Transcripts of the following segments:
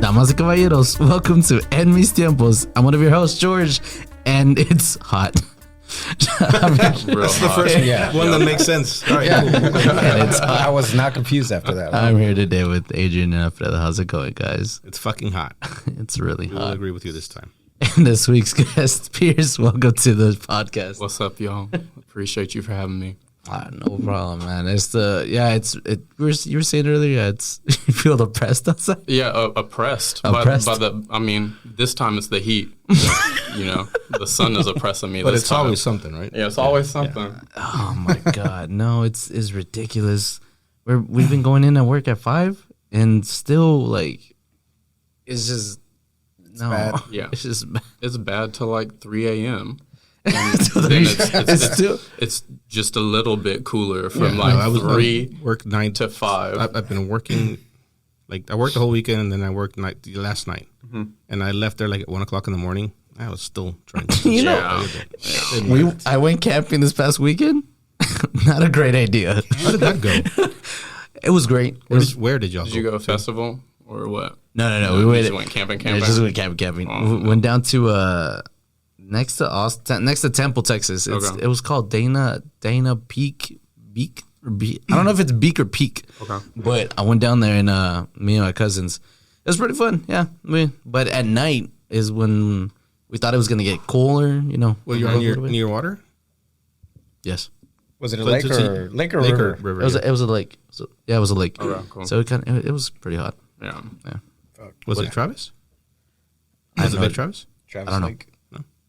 Damas y caballeros, welcome to En Mis Tiempos. I'm one of your hosts, George, and it's hot. That's the first one that makes sense. All right, cool. And it's I was not confused after that. I'm here today with Adrian and Alfredo. How's it going, guys? It's fucking hot. It's really We'll hot. agree with you this time. And this week's guest, Pierce, welcome to the podcast. What's up, y'all? Appreciate you for having me. No problem, man. You were saying earlier, it's you feel depressed outside. Yeah, oppressed. Oppressed? By this time it's the heat. The sun is oppressing me. But this it's time. always something, right? Yeah, it's always something. Oh my god, no, it's ridiculous. We've been going in at work at 5, and still like, it's just no. bad. Yeah. It's just bad. It's bad till like 3 a.m. So Then still. it's just a little bit cooler from No, like I was 3 work 9 to 5. I've been working, like I worked the whole weekend and then I worked last night, and I left there like at 1 o'clock in the morning. I was still trying to. You know, Yeah. I went camping this past weekend. Not a great idea. How did that go? It was great. Where did y'all Did go? you go to a festival or what? No. You We just went camping. Yeah, just went camping. Oh, We went down to next to Austin, next to Temple, Texas. Okay. It was called Dana Peak. Beak or Beak. I don't know if it's Beak or Peak. Okay. But I went down there and me and my cousins. It was pretty fun. Yeah. But at night is when we thought it was gonna get cooler. You know. Well, you're near water. Yes. Was it a So lake it's or river? river. It was a lake. So, yeah, it was a lake. Okay, cool. So it was pretty hot. Yeah. Was it Travis? I Was it have no Lake Travis? Travis I don't know. Lake.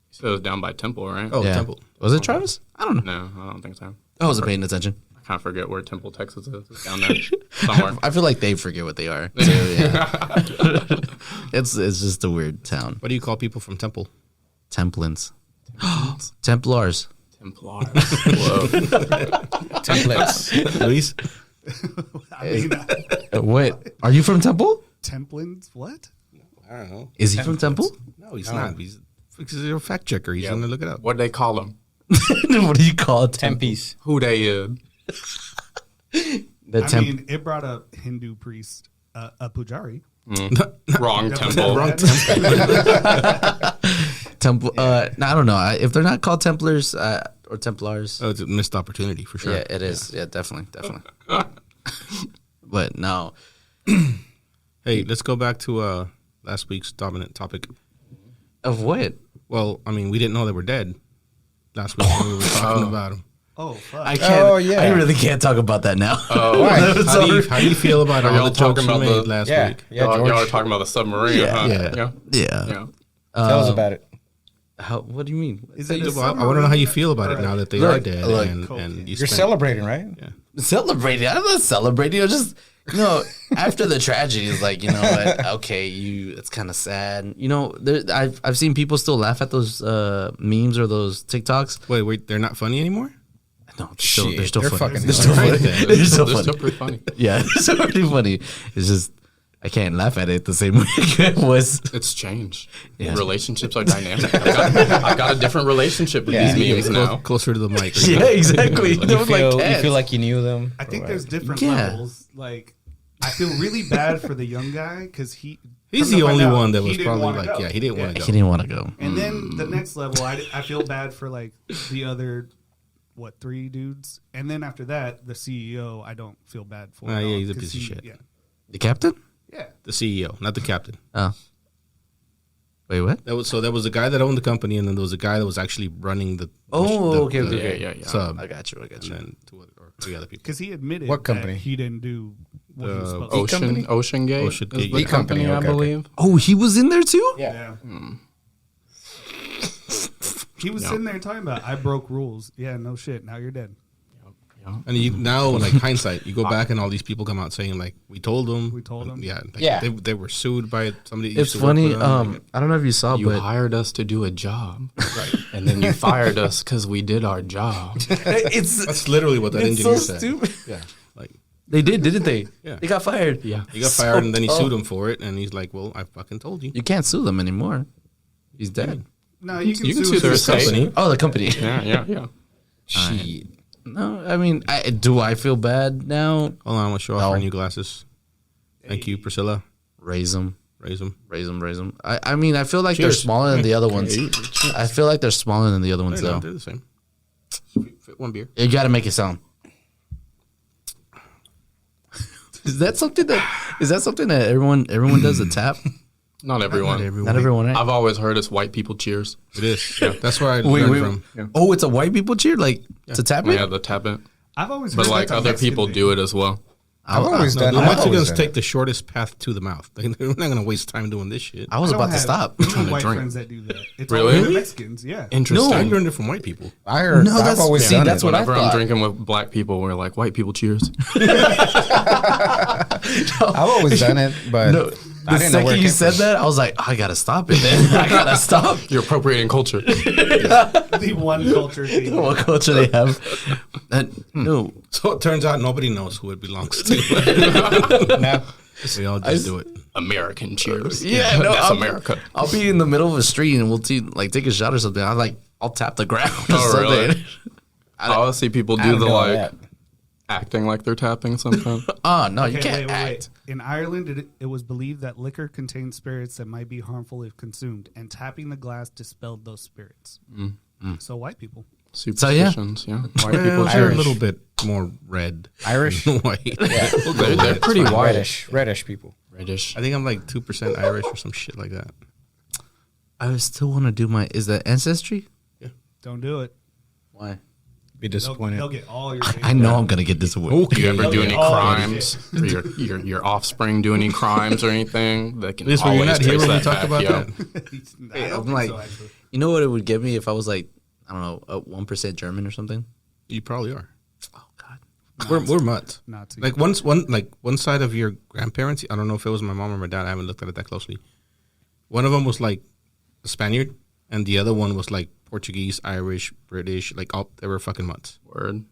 So it was down by Temple, right? Oh, Yeah. Temple. Was it Travis? I don't know. No, I don't think so. I wasn't paying attention. I kind of forget where Temple, Texas is. It's down there somewhere. I feel like they forget what they are. So, yeah. it's just a weird town. What do you call people from Temple? Templins. Templars. Templar. Whoa. Templates. Luis? I mean, Wait, are you from Temple? Templins? What? I don't know. Is he from Temple? No, he's not. He's a fact checker. He's going to look it up. What they call them? What do you call it? Tempe's. Who they is? The I mean, it brought up Hindu priest, a pujari. Wrong temple. Wrong Temple. Temple. I don't know. If they're not called Templars or Templars, Oh, it's a missed opportunity for sure. yeah, it is. Yeah, definitely. But no. Hey, let's go back to last week's dominant topic. Of what? Well, I mean, we didn't know they were dead last week when we were talking about them. Oh, fuck. I can't. Oh, yeah. I really can't talk about that now. Why? How do you feel about Are all y'all the jokes talking you about made the- last Yeah. week? Yeah, Y'all George. are talking about the submarine, Yeah. huh? Yeah. Yeah. Yeah. Tell us about it. What do you mean? Is it a Well, I want to know how you feel about it now that they are Look, dead. look. and You're celebrating, right? Celebrating? I'm not celebrating. I'm just, after the tragedy, it's like, you know what? Okay, it's kind of sad. I've seen people still laugh at those memes or those TikToks. Wait, they're not funny anymore? No, they're Shit, still they're funny. fucking They're still funny. hilarious. They're still They're funny. still pretty funny. Yeah, they're still pretty funny. It's just I can't laugh at it the same way it was. It's changed. Yeah. Relationships are dynamic. I've got a different relationship with Yeah. these memes now. Closer to the mic. Yeah, exactly. You feel like you knew them. I think or there's what? different Yeah. levels. Like, I feel really bad for the young guy because He's come the to find only out, one that he was didn't probably wanna like, go. yeah, he didn't want to He go. didn't want to go. And then the next level, I feel bad for like the other, 3 dudes. And then after that, the CEO, I don't feel bad for. at Yeah, all, he's a 'cause piece of shit. Yeah. The captain? Yeah. The CEO, not the captain. Oh. Wait, what? There was the guy that owned the company, and then there was a guy that was actually running the. Okay. Yeah. Sub, I got you. and then 3 other people. Because he admitted What company? that he didn't do what he was supposed to. Ocean Gate. Ocean is Gate. the company, E-company, I okay. believe. Oh, he was in there too? Yeah. He was sitting there talking about, I broke rules. Yeah, no shit. Now you're dead. And you now, like hindsight, you go back and all these people come out saying like, "We told them." We told 'em. Yeah. Like, Yeah. They were sued by somebody. That It's used to work funny. for them. I don't know if you saw, You but hired us to do a job, right? And then you fired us because we did our job. it's That's literally what that it's engineer so said. stupid. Yeah. Like They did, didn't they? Yeah. They got fired. Yeah. he got So fired and then he dumb. sued him for it, and he's like, "Well, I fucking told you." You can't sue them anymore. He's dead. No, you can You can sue sue their his estate. company. Oh, the company. Yeah. Shit. No, I mean, do I feel bad now? Hold on, I'm gonna show off No. our new glasses. Thank you, Priscilla. Raise them. Raise them. Raise them. I mean, I feel like they're Cheers. smaller than the other ones. Cheers. I feel like they're smaller than the other ones, No, though. they're the same. Fit one beer. You got to make it sound. Is that something that everyone does a tap? Not everyone. Not everyone. Right? I've always heard it's white people cheers. It is. Yeah, that's where I learned from. Oh, it's a white people cheer, like to tap it. Yeah, the tap it. I've always heard But like that's a other Mexican people thing. do it as well. I've always No, done. the I've always Mexicans done take it. the shortest path to the mouth. They're not going to waste time doing this shit. I was I don't about to have stop. any white drink. friends that do that. It's Really? all the Mexicans, yeah. Interesting. I learned it from white people. I heard. No, I've that's- always see, done that's it. what I Whenever I'm thought. drinking with black people, we're like, white people cheers. I've always done it, but No, I the didn't know where second it you came said from. that, I was like, I gotta stop it. Then I gotta stop. You're appropriating culture. The one culture thing. What culture they have? No, So it turns out nobody knows who it belongs to. No. We all just do it. American cheers. yeah, no, That's I'll, America. I'll be in the middle of a street and we'll take a shot or something. I'll tap the ground or Oh, something. really? I see people I do don't the know like that. acting like they're tapping something. Oh no, you Okay, can't wait. act. In Ireland, it was believed that liquor contained spirits that might be harmful if consumed, and tapping the glass dispelled those spirits. So white people. Superstitions, yeah. White Well, people they're cheers. a little bit more red. Irish? than white. They're pretty white. Reddish people. Reddish. I think I'm like 2% Irish or some shit like that. I still want to do my. Is that ancestry? Don't do it. Why? Be They'll disappointed. get all your. I know I'm gonna get this away. Do you ever do Okay. any Oh, crimes? Or your offspring do any crimes or anything? That can This were you always not here trace when we that talked back, about yo. that? I don't I'm think like, so, actually. you know what it would give me if I was like, I don't know, a 1% German or something. You probably are. Oh God. We're mutts. Nazi. Like one side of your grandparents. I don't know if it was my mom or my dad. I haven't looked at it that closely. One of them was like a Spaniard, and the other one was like Portuguese, Irish, British. Like all they were fucking mutts. Word.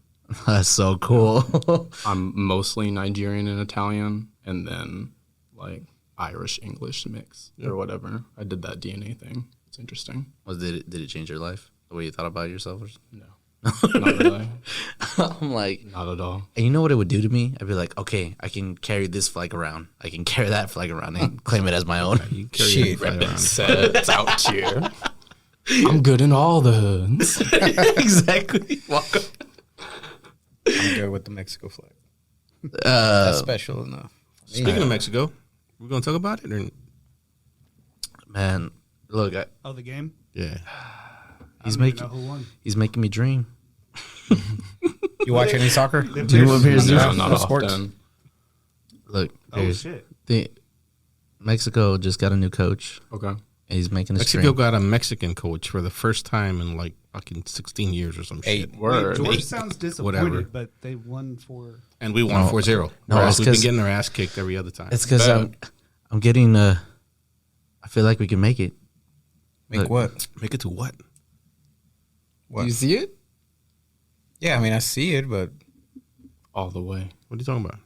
That's so cool. I'm mostly Nigerian and Italian, and then like Irish English mix or whatever. I did that DNA thing. It's interesting. Did it change your life? The way you thought about yourself? Or something? No, not really. I'm like, Not at all. and you know what it would do to me? I'd be like, okay, I can carry this flag around. I can carry that flag around and claim it as my own. You carry Shit. your flag around. Sets out here. I'm good in all the hoods. Exactly. Welcome. I'm good with the Mexico flag. That's special enough. Speaking of Mexico, we're gonna talk about it. Or? Man, look, Oh, the game. Yeah. he's I don't even know making who won. he's making me dream. You watch any soccer? They Do you played- want me to do No, not sports. often. Look, Oh here's- shit! Mexico just got a new coach. Okay. And he's making a Mexico stream. got a Mexican coach for the first time in like fucking 16 years or some shit. Eight. Word. George Eight. sounds disappointed, Whatever. but they won for. And we won 4-0. No, Whereas it's we've been 'cause- getting our ass kicked every other time. It's because Bet. I'm getting I feel like we can make it. Make Look. what? Make it to what? What? You see it? Yeah, I mean, I see it, but All the way. What are you talking about?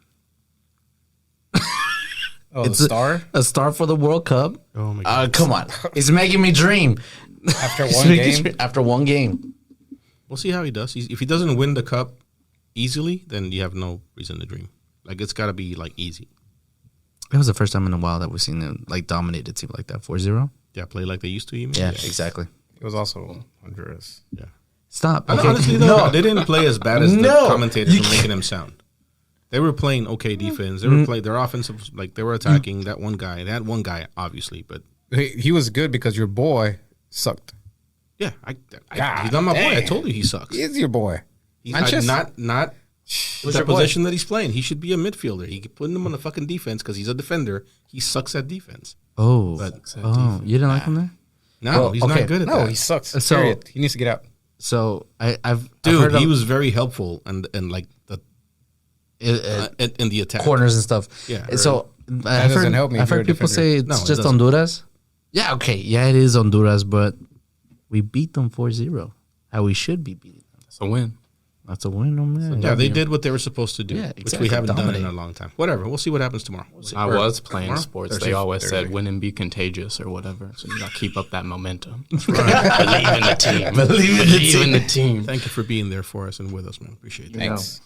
the star A star for the World Cup. Oh my god. Come on, it's making me dream. after It's one making me game. dream. After one game. We'll see how he does. If he doesn't win the cup easily, then you have no reason to dream. Like it's got to be like easy. It was the first time in a while that we've seen them like dominate a team like that. 4-0. Yeah, play like they used to. You mean? Yeah, exactly. It was also Honduras. Yeah. Stop. And Okay. honestly, though, they didn't play as bad as No. the commentators You were making them sound. They were playing okay defense. They were playing their offensive, like they were attacking that one guy. They had one guy, obviously, but He was good because your boy sucked. yeah, God he's not my boy. I damn. told you he sucks. He is your boy. He's Sanchez? not Who's the your boy? position that he's playing. He should be a midfielder. He could put him on the fucking defense because he's a defender. He sucks at defense. Oh, But- you didn't like him there? No, Well, he's okay. not good at No, that. he sucks. So- Period. He needs to get out. So I've Dude, heard he of- was very helpful and like the in the attack. corners and stuff. Yeah. So That doesn't help me if I've you're heard a people defender. say it's No, it just doesn't. Honduras. Yeah. Okay. Yeah, it is Honduras, but we beat them 4-0. How we should be beating them. It's a win. That's a win, oh man. Yeah, they did what they were supposed to do, Yeah, which exactly. we haven't done in Dominate. a long time. Whatever, we'll see what happens tomorrow. I was playing tomorrow? sports. Thursday. They always Thursday. said win and be contagious or whatever. So you got to keep up that momentum. Believe in the team. Believe in the team. Thank you for being there for us and with us, man. Appreciate that. Thanks.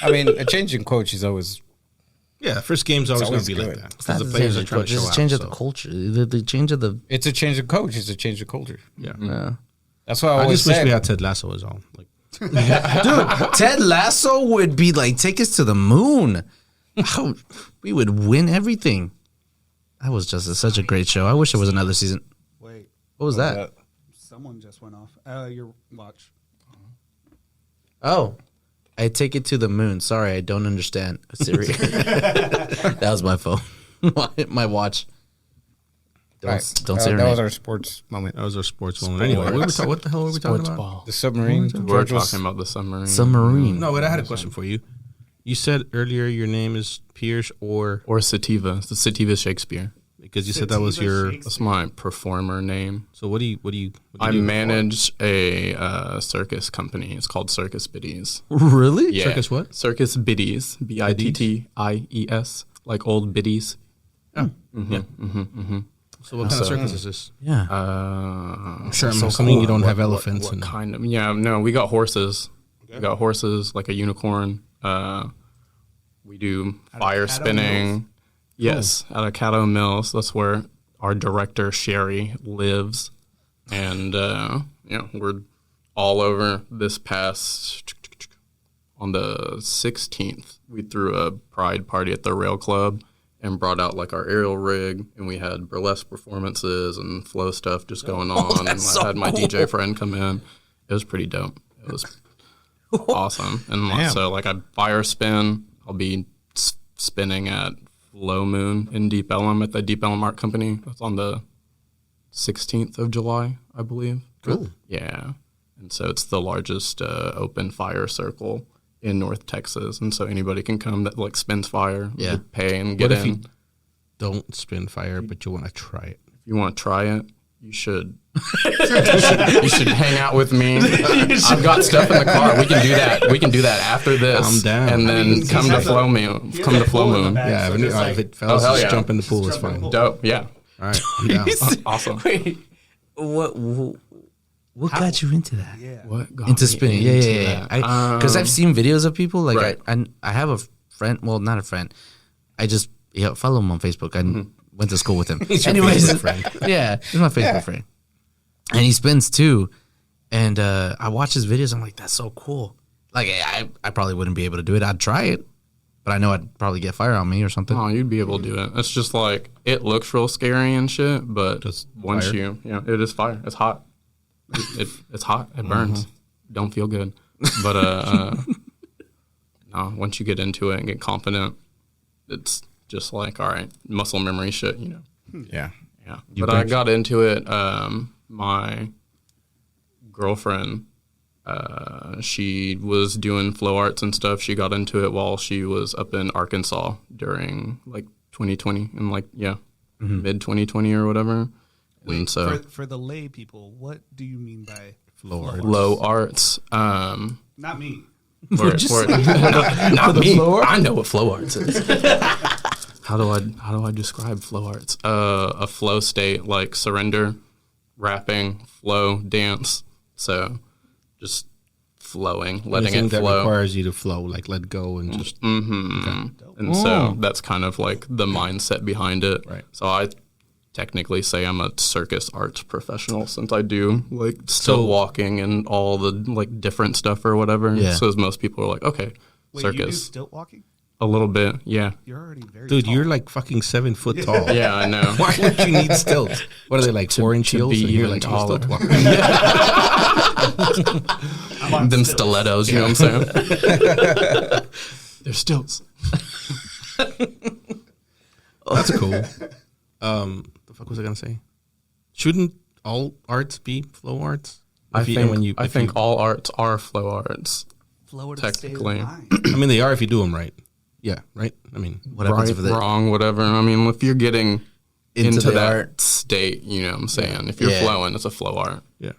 I mean, a change in coach is always Yeah, first game's always going always to be like good. that. It's not The the players change are of trying coach. to It's show a change out, of the so. culture. The change of the. It's a change of coach. It's a change of culture. Yeah. Yeah. That's why I I always just wish said. we had Ted Lasso is all. Like, Dude, Ted Lasso would be like, take us to the moon. How, we would win everything. That was just such a great show. I wish there was another season. Wait, What was that? someone just went off. Your watch. Oh, I take it to the moon. Sorry, I don't understand. Siri. That was my phone. My watch. Don't, Right. don't say her That name. was our sports moment. that was our sports moment. Anyway, what the hell were we talking Sports about? ball. The submarine. We're George was- talking about the submarine. Submarine. No, but I had a question for you. You said earlier your name is Pierce or Or Sativa. It's the Sativa Shakespeare. because you said that was your. That's my performer name. So what do you I do manage a circus company. It's called Circus Biddies. Really? Yeah. Circus what? Circus Biddies. Bitties. Like old biddies. So what kind of circus is this? Yeah. I'm sure I'm assuming you don't have elephants What and kind of? Yeah, no, we got horses. We got horses, like a unicorn. We do fire Caddo spinning. Mills? Yes, out of Caddo Mills. That's where our director Sherry lives, and we're all over. This past on the 16th, we threw a pride party at the Rail Club and brought out like our aerial rig, and we had burlesque performances and flow stuff just going on. And I that's so had my cool. DJ friend come in. It was pretty dope. It was awesome. And so like I fire spin. I'll be spinning at Flow Moon in Deep Ellum at the Deep Ellum Art Company. That's on the 16th of July, I believe. Cool. Yeah. And so it's the largest open fire circle in North Texas. And so anybody can come that like spins fire. Yeah. You pay and get What if in. you don't spin fire, but you want to try it? If you want to try it, you should. you should hang out with me. I've got stuff in the car. We can do that. We can do that after this. I'm down. And then he's come to got Flow the- Moon. he has Come to that Flow pool in the Moon. back. Yeah, so if, just, if it fails, hell just yeah. jump in the pool. Just It's jump in the fine. pool. Dope. Yeah. All right, I'm down. Awesome. Wait, what got you into that? Yeah. What got Into me spinning? into Yeah. that? Because I've seen videos of people like Right. I have a friend. Well, not a friend. I just follow him on Facebook. I went to school with him. He's your Anyways, Facebook friend. yeah, he's my Facebook friend, and he spins too. And I watch his videos. I'm like, that's so cool. Like I probably wouldn't be able to do it. I'd try it, but I know I'd probably get fire on me or something. Oh, you'd be able to do it. It's just like it looks real scary and shit, but Just once fire? it is fire. It's hot. It's hot. It burns. Don't feel good. But no, once you get into it and get confident, it's just like all right, muscle memory shit, you know. Yeah. Yeah. But I got into it. My girlfriend, she was doing flow arts and stuff. She got into it while she was up in Arkansas during like 2020 and like, mid 2020 or whatever. And so For the lay people, what do you mean by Flow art. flow arts, not me? not me. I know what flow arts is. How do I describe flow arts? A flow state like surrender, rapping, flow, dance. So just flowing, letting Anything it that flow. requires you to flow, like let go and just. And so that's kind of like the mindset behind it. Right. So I technically say I'm a circus arts professional since I do like still walking and all the like different stuff or whatever. Yeah. So as most people are like, okay, Wait, you do circus. stilt walking? A little bit, yeah. You're already very Dude, tall. you're like fucking 7 foot tall. Yeah, I know. Why would you need stilts? What are they like 4-inch to heels? be And you're even like taller. taller. I'm on Them stilts. stilettos, you know what I'm saying? They're stilts. That's cool. The fuck was I gonna say? Shouldn't all arts be flow arts? I If you- think, when you- I if think you- all arts are flow arts. Flow to the state of Technically. mind. I mean, they are if you do them right. Yeah, right. I mean, What happens if Right, they wrong, whatever. I mean, if you're getting into the that art? state, you know what I'm saying? If you're Yeah. flowing, it's a flow art. yeah.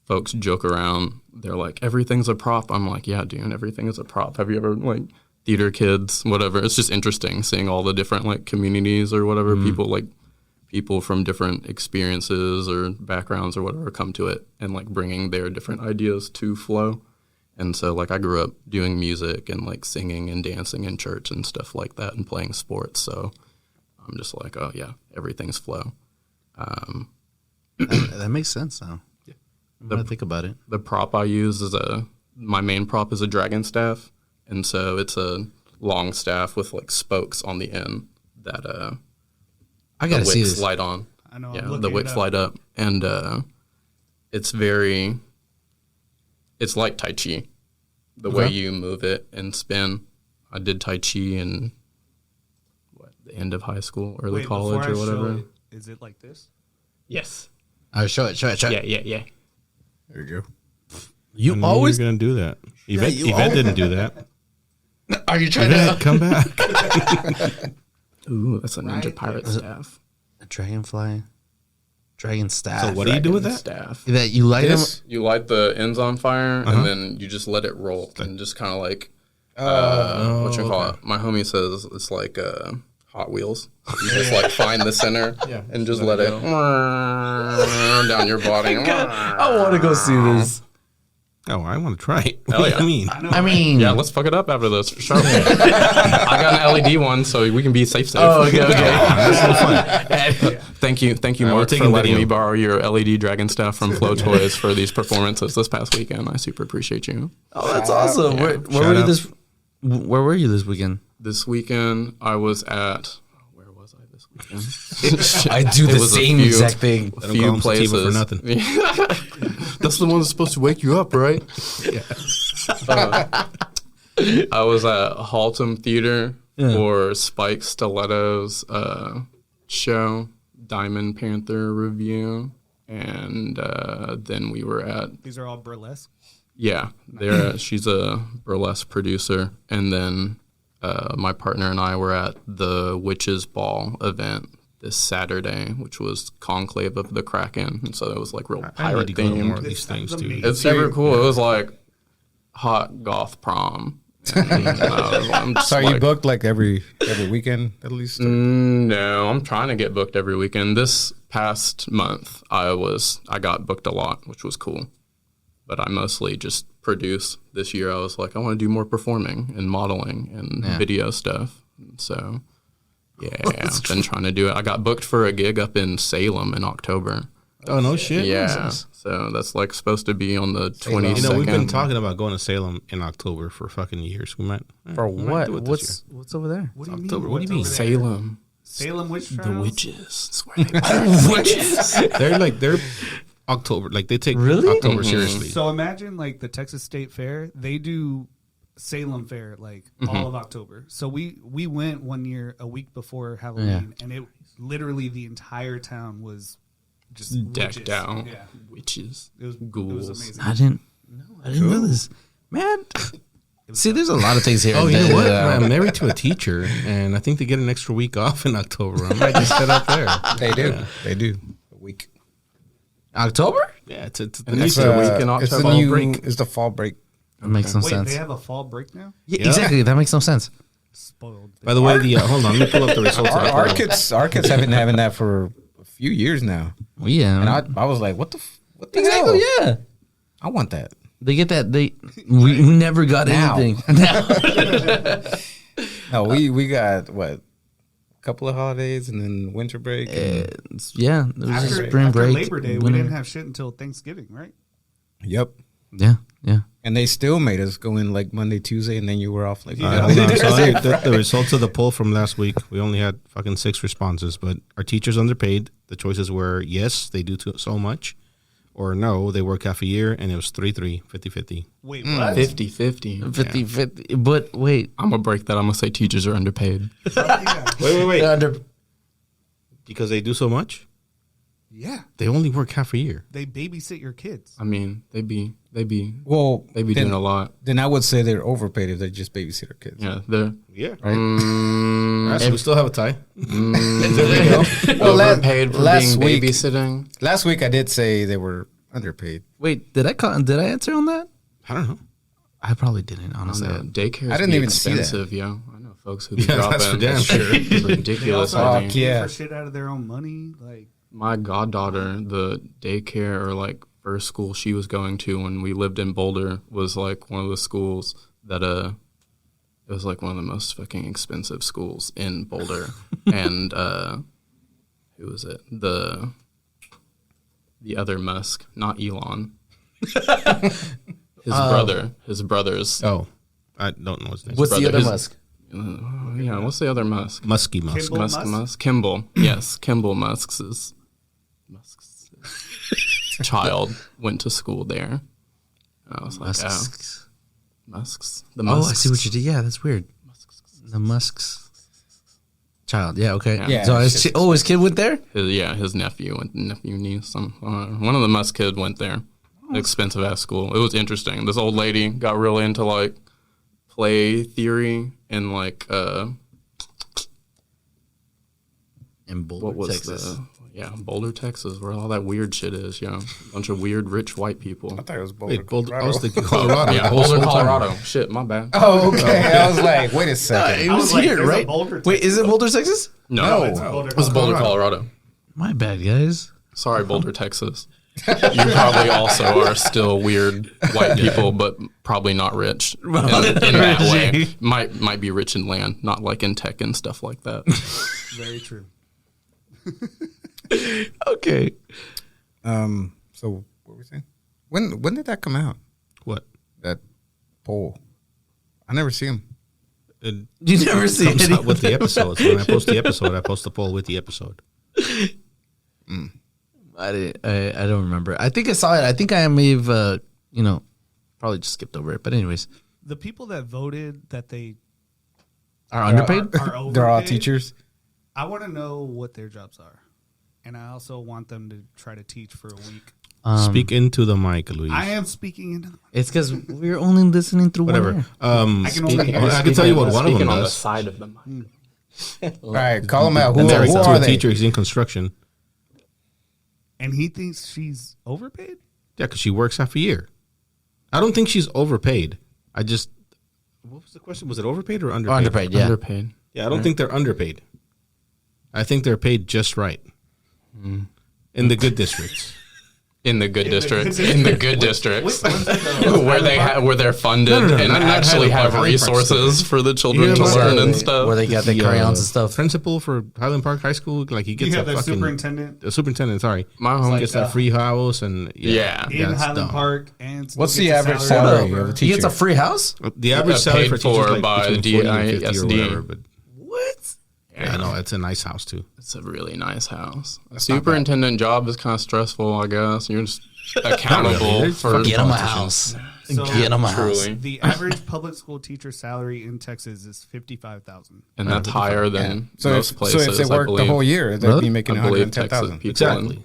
Folks joke around. They're like, everything's a prop. I'm like, yeah, dude, everything is a prop. Have you ever, like, theater kids, whatever? It's just interesting seeing all the different, like, communities or whatever. People from different experiences or backgrounds or whatever come to it and, like, bringing their different ideas to flow. And so like I grew up doing music and like singing and dancing in church and stuff like that and playing sports. So I'm just like, oh yeah, everything's flow. That makes sense now. Yeah. When I think about it. The prop I use is my main prop is a dragon staff. And so it's a long staff with like spokes on the end that I gotta the see wicks this. light on. I know. Yeah, I'm looking the it wicks up. light up. And it's like Tai Chi. The way you move it and spin. I did Tai Chi in the end of high school, early Wait, college before I or whatever. show it, is it like this? Yes. Show it. Yeah. There you go. You I knew always. you were gonna do that. Yvette, you Yvette al- didn't do that. Are you trying Yvette, to? come back. Ooh, that's a ninja Right pirate there. staff. A dragonfly. Dragon staff. So what do you do with Dragon that? Staff. That you light This? them? You light the ends on fire and then you just let it roll and just kind of like what you call it. My homie says it's like Hot Wheels. You just like find the center and just let it down your body. I want to go see this. Oh, I want to try it. Hell What yeah. do you mean? I mean, Yeah, let's fuck it up after this for sure. I got an LED one, so we can be safe. oh, okay. Thank you, we're Mark, for taking letting video. me borrow your LED dragon stuff from Flow Toys for these performances this past weekend. I super appreciate you. Oh, that's awesome. Where Shout were you out. Where were you this weekend? This weekend, I was at. Where was I this weekend? I do It the was a same few- exact thing. A They don't call few him sativa places. for nothing. That's the one that's supposed to wake you up, right? I was at Haltom Theater for Spike Stiletto's show, Diamond Panther review, and then we were at These are all burlesque. she's a burlesque producer, and then my partner and I were at the Witches Ball event this Saturday, which was Conclave of the Kraken, and so it was like real I need pirate to go to more themed. of these things, That's too. amazing. It's super cool. It was like hot goth prom. And, I'm just So you like, booked like every weekend at least? No, I'm trying to get booked every weekend. This past month, I got booked a lot, which was cool. But I mostly just produce. This year, I was like, I want to do more performing and modeling and video stuff. So, yeah, I've been trying to do it. I got booked for a gig up in Salem in October. Oh, no shit. Yeah, so that's like supposed to be on the 22nd. You know, we've been talking about going to Salem in October for fucking years. We might. For we might what? do it this year. What's over there? What do you October. mean? What do you What's mean? over there? Salem. Salem witch The trials? witches. That's where they witches. They're October. Like they take Really? October seriously. So imagine like the Texas State Fair. They do Salem Fair like all of October. So we went one year a week before Halloween, and it literally the entire town was just Decked witches. out. Yeah, Witches. it was Ghouls. amazing. I didn't know this, man. See, there's a lot of things here. Oh, you know what? that, I'm married to a teacher, and I think they get an extra week off in October. I might just head up there. They do. They do. A week. October? Yeah, it's the And new it's year. a week in It's the October. new break. It's the fall break. That makes no Wait, sense. they have a fall break now? Yeah, exactly. That makes no sense. Spoiled. By the way, hold on, let me pull up the results. of Our the poll. kids have been having that for a few years now, Well, yeah. and I was like, what the exactly. hell? Yeah. I want that. They get that. We never got Now. anything. Now. No, we got what, a couple of holidays and then winter break. And, Yeah. It was After, spring after break. Labor Day, we winter. didn't have shit until Thanksgiving, right? yep. Yeah. Yeah. And they still made us go in like Monday, Tuesday, and then you were off like. All right, hold on. So the results of the poll from last week, we only had fucking 6 responses, but are teachers underpaid? The choices were yes, they do so much, or no, they work half a year, and it was 3-3, 50-50. Wait, what? 50-50. 50. But wait. I'm going to break that. I'm going to say teachers are underpaid. Yeah. Wait. Under, Because they do so much? Yeah. They only work half a year. They babysit your kids. I mean, they be Well, doing a lot. Then I would say they're overpaid if they just babysit their kids. Yeah, they're Yeah. Right. All right, so we still have a tie. overpaid for last being week- babysitting. Last week I did say they were underpaid. wait. Did I answer on that? I don't know. I probably didn't. Honestly. Daycare I didn't even see that. expensive, yo. I know folks who be Yeah, that's for dropping damn sure. They ridiculous also have money. to pay yeah. for shit out of their own money. Like, My goddaughter, the daycare or like first school she was going to when we lived in Boulder was like one of the schools that it was like one of the most fucking expensive schools in Boulder. And who was it? The other Musk, not Elon. His brother's. Oh, I don't know his name. What's the brother- other his- Musk? Yeah, what's the other Musk? Musky Musk. Kimball Musk? Musk. Kimball. Yes, Kimball Musk's child went to school there. And I was like, Musk's. Musk's. The Oh, Musk's. I see what you did. Yeah, that's weird. The Musk's child. Yeah, okay. Yeah. So his kid went there? His nephew niece. One of the Musk kid went there. Expensive ass school. It was interesting. This old lady got really into like play theory and like In Boulder, what was Texas. Boulder, Texas, where all that weird shit is. Yeah, a bunch of weird rich white people. I thought it was Boulder. Wait, Boulder. I Colorado. was thinking Colorado. Yeah, the whole Boulder, time. Colorado. Shit, my bad. Oh, okay. I was like, wait a It second. I was was like, here, there's a right? Boulder, Wait, is it Boulder, Texas? No, it's Boulder, it was Boulder, Colorado. My bad, guys. Sorry, Boulder, Texas. You probably also are still weird white people, but probably not rich in that way. Might be rich in land, not like in tech and stuff like that. Very true. Okay. So what were we saying? When did that come out? What? That poll. I never see him. It You never see comes any out with the episodes. When I post the episode, I post the poll with the episode. I don't remember. I think I saw it. I think I may have, probably just skipped over it. But anyways, The people that voted that they are underpaid? are overpaid, They're all teachers. I want to know what their jobs are, and I also want them to try to teach for a week. Speak into the mic, Luis. I am speaking into. It's because we're only listening through Whatever. one ear. I can only hear. I can tell you what one of them Speaking on the does. side of the mic. All right, call them out. Who, And Derek's who a are they? teacher. He's in construction. And he thinks she's overpaid. Yeah, because she works half a year. I don't think she's overpaid. I just. What was the question? Was it overpaid or underpaid? Underpaid, yeah. Underpaid. Yeah, I don't think they're underpaid. I think they're paid just right. In the good districts. In the good districts. good In the good districts. Where they're funded No, and not actually Highland Park. have Highland Park's resources for the children Yeah, to but- learn and stuff. Where they got the crayons and stuff. Principal for Highland Park High School, like he gets You a have the fucking superintendent The superintendent, sorry, My home gets that free house and Yeah. in that's Highland dumb. Park, and still What's the gets a average salary over- of a He gets teacher? a free house? The average salary paid for teachers for like by between 40 and 50 or DISD. whatever, but What? I know it's a nice house too. It's a really nice house. A not superintendent job is kind of stressful, I guess. You're just accountable They're for fucking Get him a politicians. house. So, Get him a house. truly. The average public school teacher salary in Texas is $55,000. And that's higher than So most if, places. so if they I work the believe. whole year, they'd Really? be making I believe Texas 110,000. people. Exactly.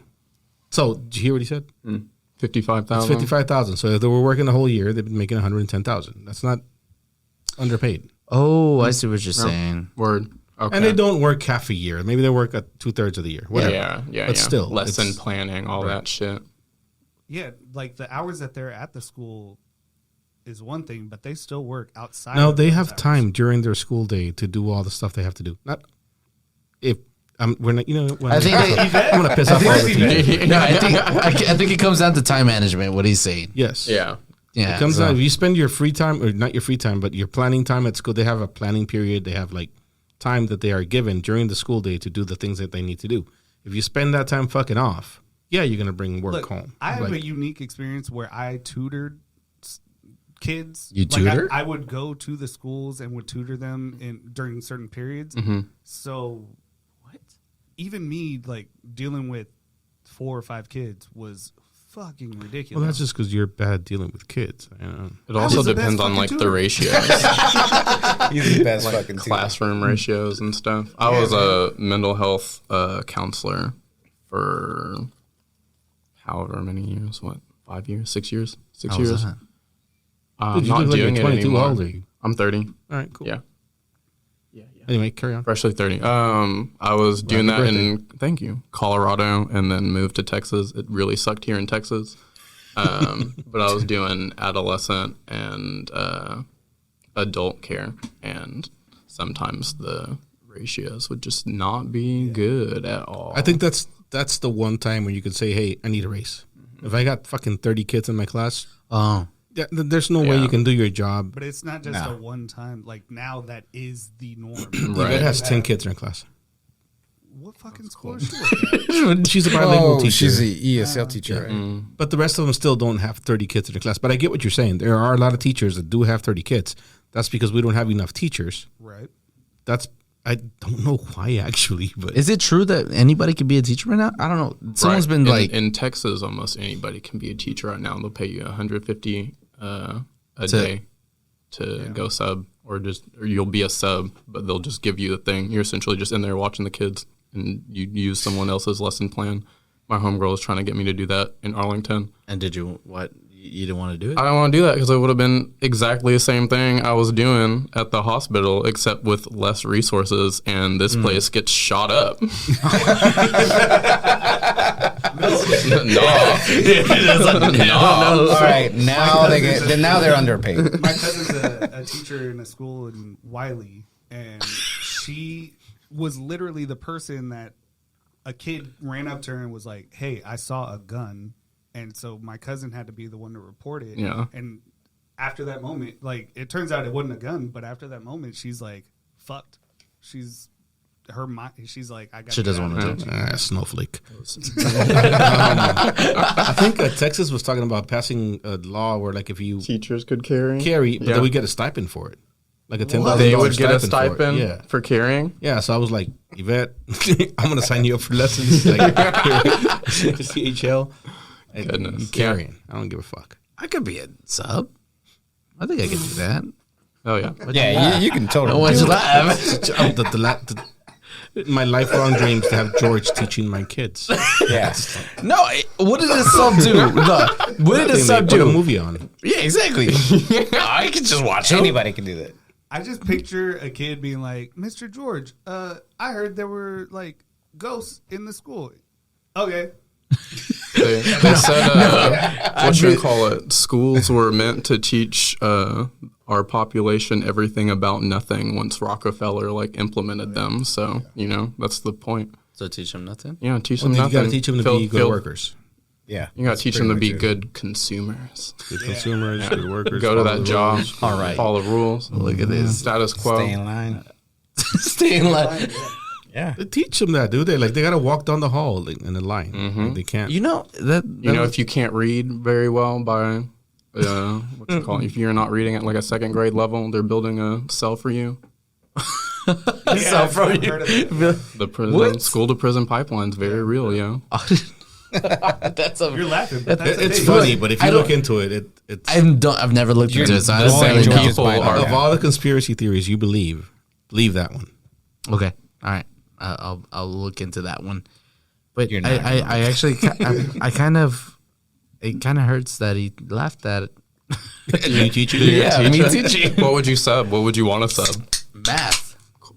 So did you hear what he said? 55,000. It's 55,000. So if they were working the whole year, they've been making 110,000. That's not underpaid. Oh, I see what you're saying. Word. Okay. And they don't work half a year. Maybe they work at 2/3 of the year. Whatever. Yeah. But still, lesson it's- planning, all that shit. Yeah, like the hours that they're at the school is one thing, but they still work outside. No, of they those have hours. time during their school day to do all the stuff they have to do. Not if we're not. You know, when I think they- I'm gonna piss off all the teachers. No, I think it comes down to time management, what he's saying. Yes. Yeah. Yeah. It comes so- down. If you spend your free time, or not your free time, but your planning time at school, they have a planning period. They have like time that they are given during the school day to do the things that they need to do. If you spend that time fucking off, yeah, you're gonna bring work Look, home. I have Like, a unique experience where I tutored kids. You Like, tutor? I would go to the schools and would tutor them during certain periods. So, what? Even me, like dealing with 4 or 5 kids was fucking ridiculous. well, that's just because you're bad at dealing with kids. You know? It also was the depends best on like fucking the tutor. ratios, He's the best fucking teacher. classroom ratios and stuff. I was a mental health counselor for however many years. What, 5 years, 6 years, 6 How was years? that? I'm Dude, you not look like doing you're it 22. anymore. How old are you? I'm 30. All right, cool. Yeah. Anyway, carry on. Freshly 30. I was doing that Happy in, thank you, Colorado, and then moved to Texas. It really sucked here in Texas. But I was doing adolescent and adult care, and sometimes the ratios would just not be good at all. I think that's the one time when you could say, "Hey, I need a raise." If I got fucking 30 kids in my class, Oh, there's no way Yeah. you can do your job. But it's not just No. a one time. Like now, that is the norm. Yvette has 10 kids in her class. What fucking school is she at? She's a bilingual Oh, teacher. she's the ESL teacher, right? Mm. But the rest of them still don't have 30 kids in their class. But I get what you're saying. There are a lot of teachers that do have 30 kids. That's because we don't have enough teachers. Right. I don't know why actually, but is it true that anybody can be a teacher right now? I don't know. Someone's Right. been like, in Texas, almost anybody can be a teacher right now. They'll pay you $150 a day to go sub, or you'll be a sub, but they'll just give you the thing. You're essentially just in there watching the kids, and you use someone else's lesson plan. My homegirl is trying to get me to do that in Arlington. and did you what? You didn't want to do it? I don't want to do that because it would have been exactly the same thing I was doing at the hospital, except with less resources, and this place gets shot up. No. All right, now now they're underpaid. My cousin's a teacher in a school in Wiley, and she was literally the person that a kid ran up to her and was like, "Hey, I saw a gun," and so my cousin had to be the one to report it. Yeah. And after that moment, like it turns out it wasn't a gun, but after that moment, she's like, "Fucked." She's her mind. She's like, "I got." She doesn't wanna do it. snowflake. I think Texas was talking about passing a law where, like, if you Teachers could carry. carry, but Yeah. then we get a stipend for it, like a $10,000 They would get a for it. stipend Yeah, for carrying. yeah. So I was like, Yvette, I'm gonna sign you up for lessons, like CHL. And Goodness, you carrying. I don't give a fuck. I could be a sub. I think I could do that. Oh yeah. Yeah, you can totally. Why'd do you it. laugh? My lifelong dreams to have George teaching my kids. Yes. No, what did a sub do? No, what did a They sub put a do? movie on. Yeah, exactly. I could just watch it. Anybody can do that. I just picture a kid being like, "Mr. George, I heard there were like ghosts in the school." Okay. They said what you call it? Schools were meant to teach our population everything about nothing. Once Rockefeller implemented them, so that's the point. So teach them nothing. Yeah, teach Well, them you nothing. got to teach them to be good workers, Yeah. You got to That's teach them to pretty be much it. good consumers. good consumers, good workers. Go to follow that the job. rules. All right. Follow the rules. Look at this. Status quo. Stay in line. Stay in line. Yeah. They teach them that, dude. They got to walk down the hall in a line. Like, they can't. You know that. If you can't read very well by what you call it, if you're not reading at like a second grade level, they're building a cell for you. I've heard of it. The prison, What? school to prison pipeline's very real, yeah. That's a. You're laughing, but that's It's a funny, but if I you don't- look into it, it's I've never looked into it, so I don't blowing say George's people mind are- right of now. all the conspiracy theories you believe that one. Okay, all right. I'll look into that one. But You're not I actually I kind of it kind of hurts that he laughed at it. You teach you Yeah, me teaching What would you sub? What would you want to sub? math.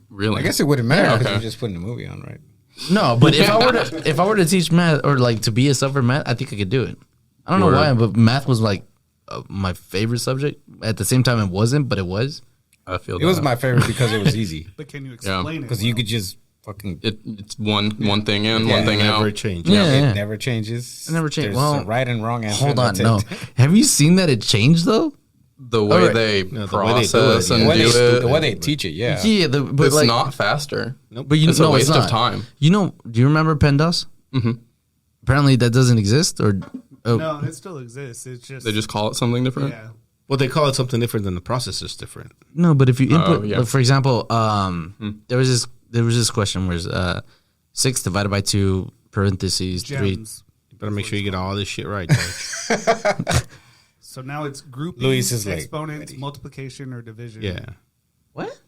Really? I guess it wouldn't matter because Okay. you're just putting a movie on, right? No, but if I were to teach math or like to be a sub for math, I think I could do it. I don't know Word. why, but math was like my favorite subject. At the same time, it wasn't, but it was. I feel It was that. my favorite because it was easy. But can you explain it? Because you could just fucking. It's one thing in, Yeah, one thing never out. change. Yeah. It never changes. It never changes. There's Well, a right and wrong answer. Hold and on, that's no. it. Have you seen that it changed though? The way Alright. they No, the way they do process it, and The way, do they, it, the way they teach it, yeah. Yeah, but it's like, not faster. But you It's a know, waste it's of not. time. You know, do you remember PEMDAS? Mm-hmm. Apparently, that doesn't exist, or No, it still exists. It's just They just call it something different. yeah. Well, they call it something different than the process is different. no. But if you input, yeah. like, for example, there was this question where 6 divided by 2 parentheses 3. Gems. You better make sure you get all this shit right, George. So now it's grouping, Luis is late. exponents, multiplication, or division. Yeah. What?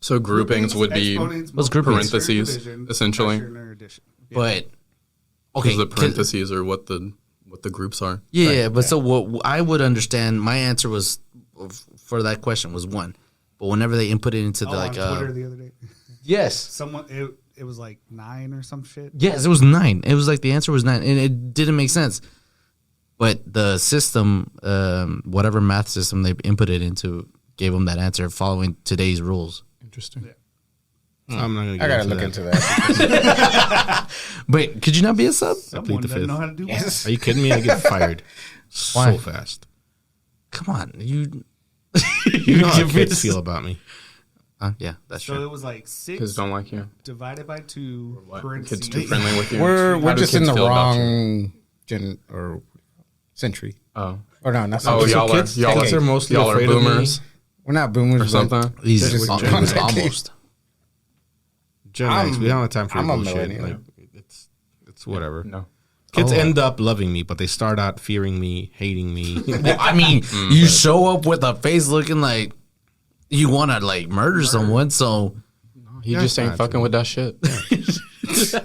So groupings would be exponents, What's groupings? multiplication, Parentheses, division, essentially. fraction, or addition. Yeah. But okay, because the parentheses are what the groups are. Yeah, but so what I would understand, my answer was for that question was 1. But whenever they input it into the on like Twitter the other day, yes, someone it was like 9 or some shit. yes, it was 9. It was like the answer was 9, and it didn't make sense. But the system, whatever math system they input it into, gave them that answer following today's rules. Interesting. Yeah. I'm not gonna. I gotta look that. into that. Wait, could you not be a sub? Someone the doesn't fifth. know how to do Yes. Are you kidding me? I get fired Why? so fast. Come on, you. You know how give me kids a- feel about me. Yeah, that's So true. it was like Kids 6 don't like you. divided by 2 What? parentheses. Kids too friendly with you. We're How do just in kids the feel about you? wrong gen or century. Oh, Or no, not oh, century. so y'all are kids- y'all kids are are mostly y'all are afraid of me. boomers We're not boomers or something. He's Just al- Gen X. almost. Gen X. We don't have time for I'm a bullshit. millennial. Like, it's whatever. No. Kids Oh. end up loving me, but they start out fearing me, hating me. Well, I mean, you show up with a face looking like you want to like murder someone. So He just ain't not fucking with that shit.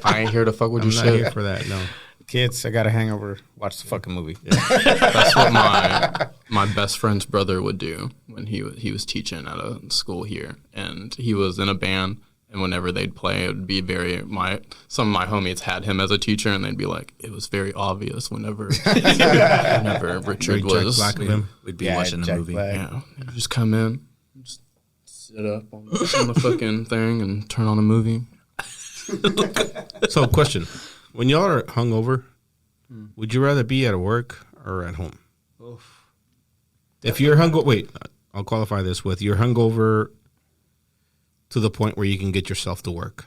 I ain't here to fuck with I'm your not here shit. for that. No. Kids, I got a hangover. Watch the fucking movie. That's what my best friend's brother would do when he was teaching at a school here, and he was in a band. And whenever they'd play, it would be some of my homies had him as a teacher, and they'd be like, it was very obvious whenever Richard Jack was, Black of him. we'd be Yeah, watching the Jack movie. Black. yeah, he'd just come in, just sit up on the fucking thing and turn on a movie. So, question: when y'all are hungover, would you rather be at work or at home? If you're hungover, wait, I'll qualify this with you're hungover to the point where you can get yourself to work.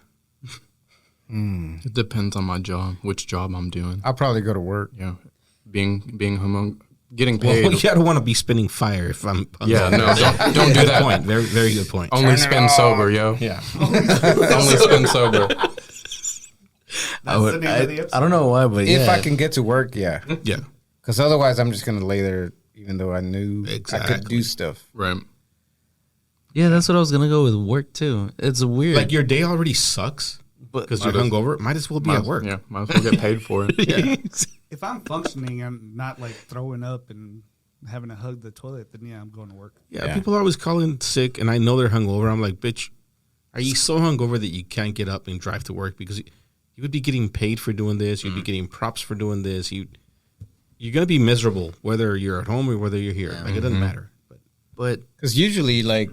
It depends on my job, which job I'm doing. I'll probably go to work. Yeah, being homo, getting Well, paid. I don't want to be spinning fire if I'm. Yeah, no, don't do Good that. point. Very, very good point. Only spin sober, yo. Yeah. Only spin sober. I, would, the name of the episode. I don't know why, but If yeah. I can get to work, yeah. Yeah. Because otherwise, I'm just gonna lay there, even though I knew I could Exactly. do stuff. Right. Yeah, that's what I was gonna go with work too. It's weird. Like your day already sucks but because you're Might as- hungover. Might as well be at work. Yeah, might as well get paid for it. If I'm functioning and not like throwing up and having to hug the toilet, then yeah, I'm going to work. Yeah, Yeah. people are always calling sick, and I know they're hungover. I'm like, bitch, are you so hungover that you can't get up and drive to work because you would be getting paid for doing this, you'd be getting props for doing this. You're gonna be miserable whether you're at home or whether you're here. Like it doesn't matter. but Because usually, like,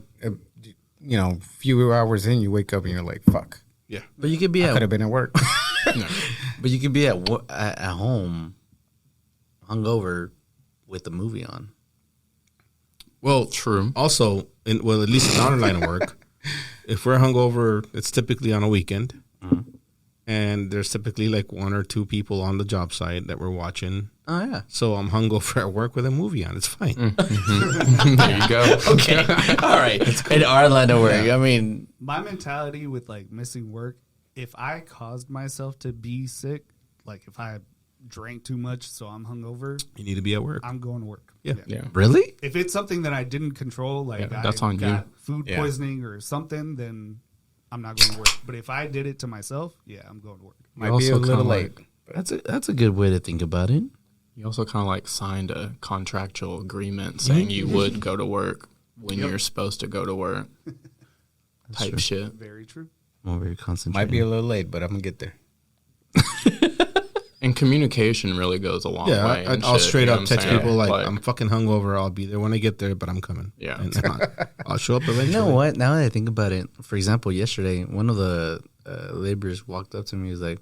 few hours in, you wake up and you're like, "Fuck, Yeah, but you could be could at have been at work." but you could be at home, hungover, with the movie on. well, True. Also, at least in our line of work, if we're hungover, it's typically on a weekend, and there's typically like one or two people on the job site that we're watching. Oh yeah. So I'm hungover at work with a movie on. It's fine. There you go. Okay. All right. In our line of work, I mean, My mentality with like missing work, if I caused myself to be sick, like if I drank too much, so I'm hungover, You need to be at work. I'm going to work. Yeah. Yeah. really? If it's something that I didn't control, like Yeah, I that's on you. got food Yeah. poisoning or something, then I'm not going to work. But if I did it to myself, yeah, I'm going to work. Might be also a little kinda late. That's a good way to think about it. You also kind of like signed a contractual agreement saying you would go to work when you're supposed to go to work. Type shit. Very true. More very concentrated. Might be a little late, but I'm gonna get there. And communication really goes a long Yeah, way. and I'll shit, straight you know up what I'm text saying? people like, I'm fucking hungover. I'll be there when I get there, but I'm coming. Yeah. And I'll show up eventually. You know what? Now that I think about it, for example, yesterday, one of the laborers walked up to me. He was like,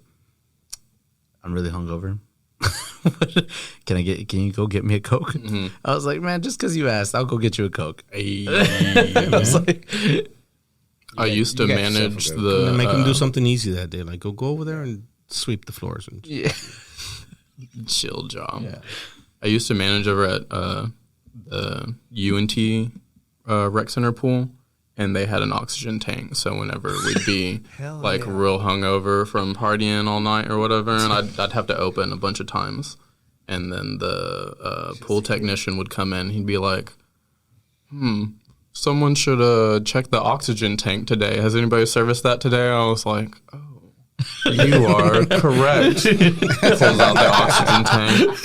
"I'm really hungover. Can you go get me a Coke?" I was like, "Man, just because you asked, I'll go get you a Coke." I was like, I used to you got yourself a manage good- the And make them do something easy that day. Like, go over there and sweep the floors. And yeah. chill job. Yeah. I used to manage over at the UNT rec center pool, and they had an oxygen tank. So whenever we'd be Hell like yeah. real hungover from partying all night or whatever, and I'd have to open a bunch of times, and then the pool technician would come in. He'd be like, someone should check the oxygen tank today. Has anybody serviced that today? I was like, oh. You are correct. Pulls out the oxygen tank.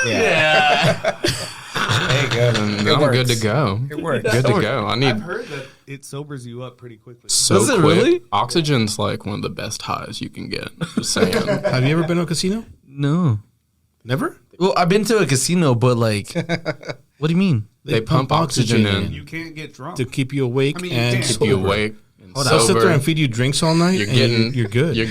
Yeah. There you go. And It I'm works. good to go. It works. Good to go. I I've need heard that it sobers you up pretty quickly. so Does it quick. really? Oxygen's like one of the best highs you can get. Just saying. have you ever been to a casino? No. Never? Well, I've been to a casino, but like, what do you mean? They pump oxygen in. You can't get drunk. to keep you awake I mean, you and can. Keep sober. you awake. And They'll sit there sober. and feed you drinks all night. You're and getting you're good. You're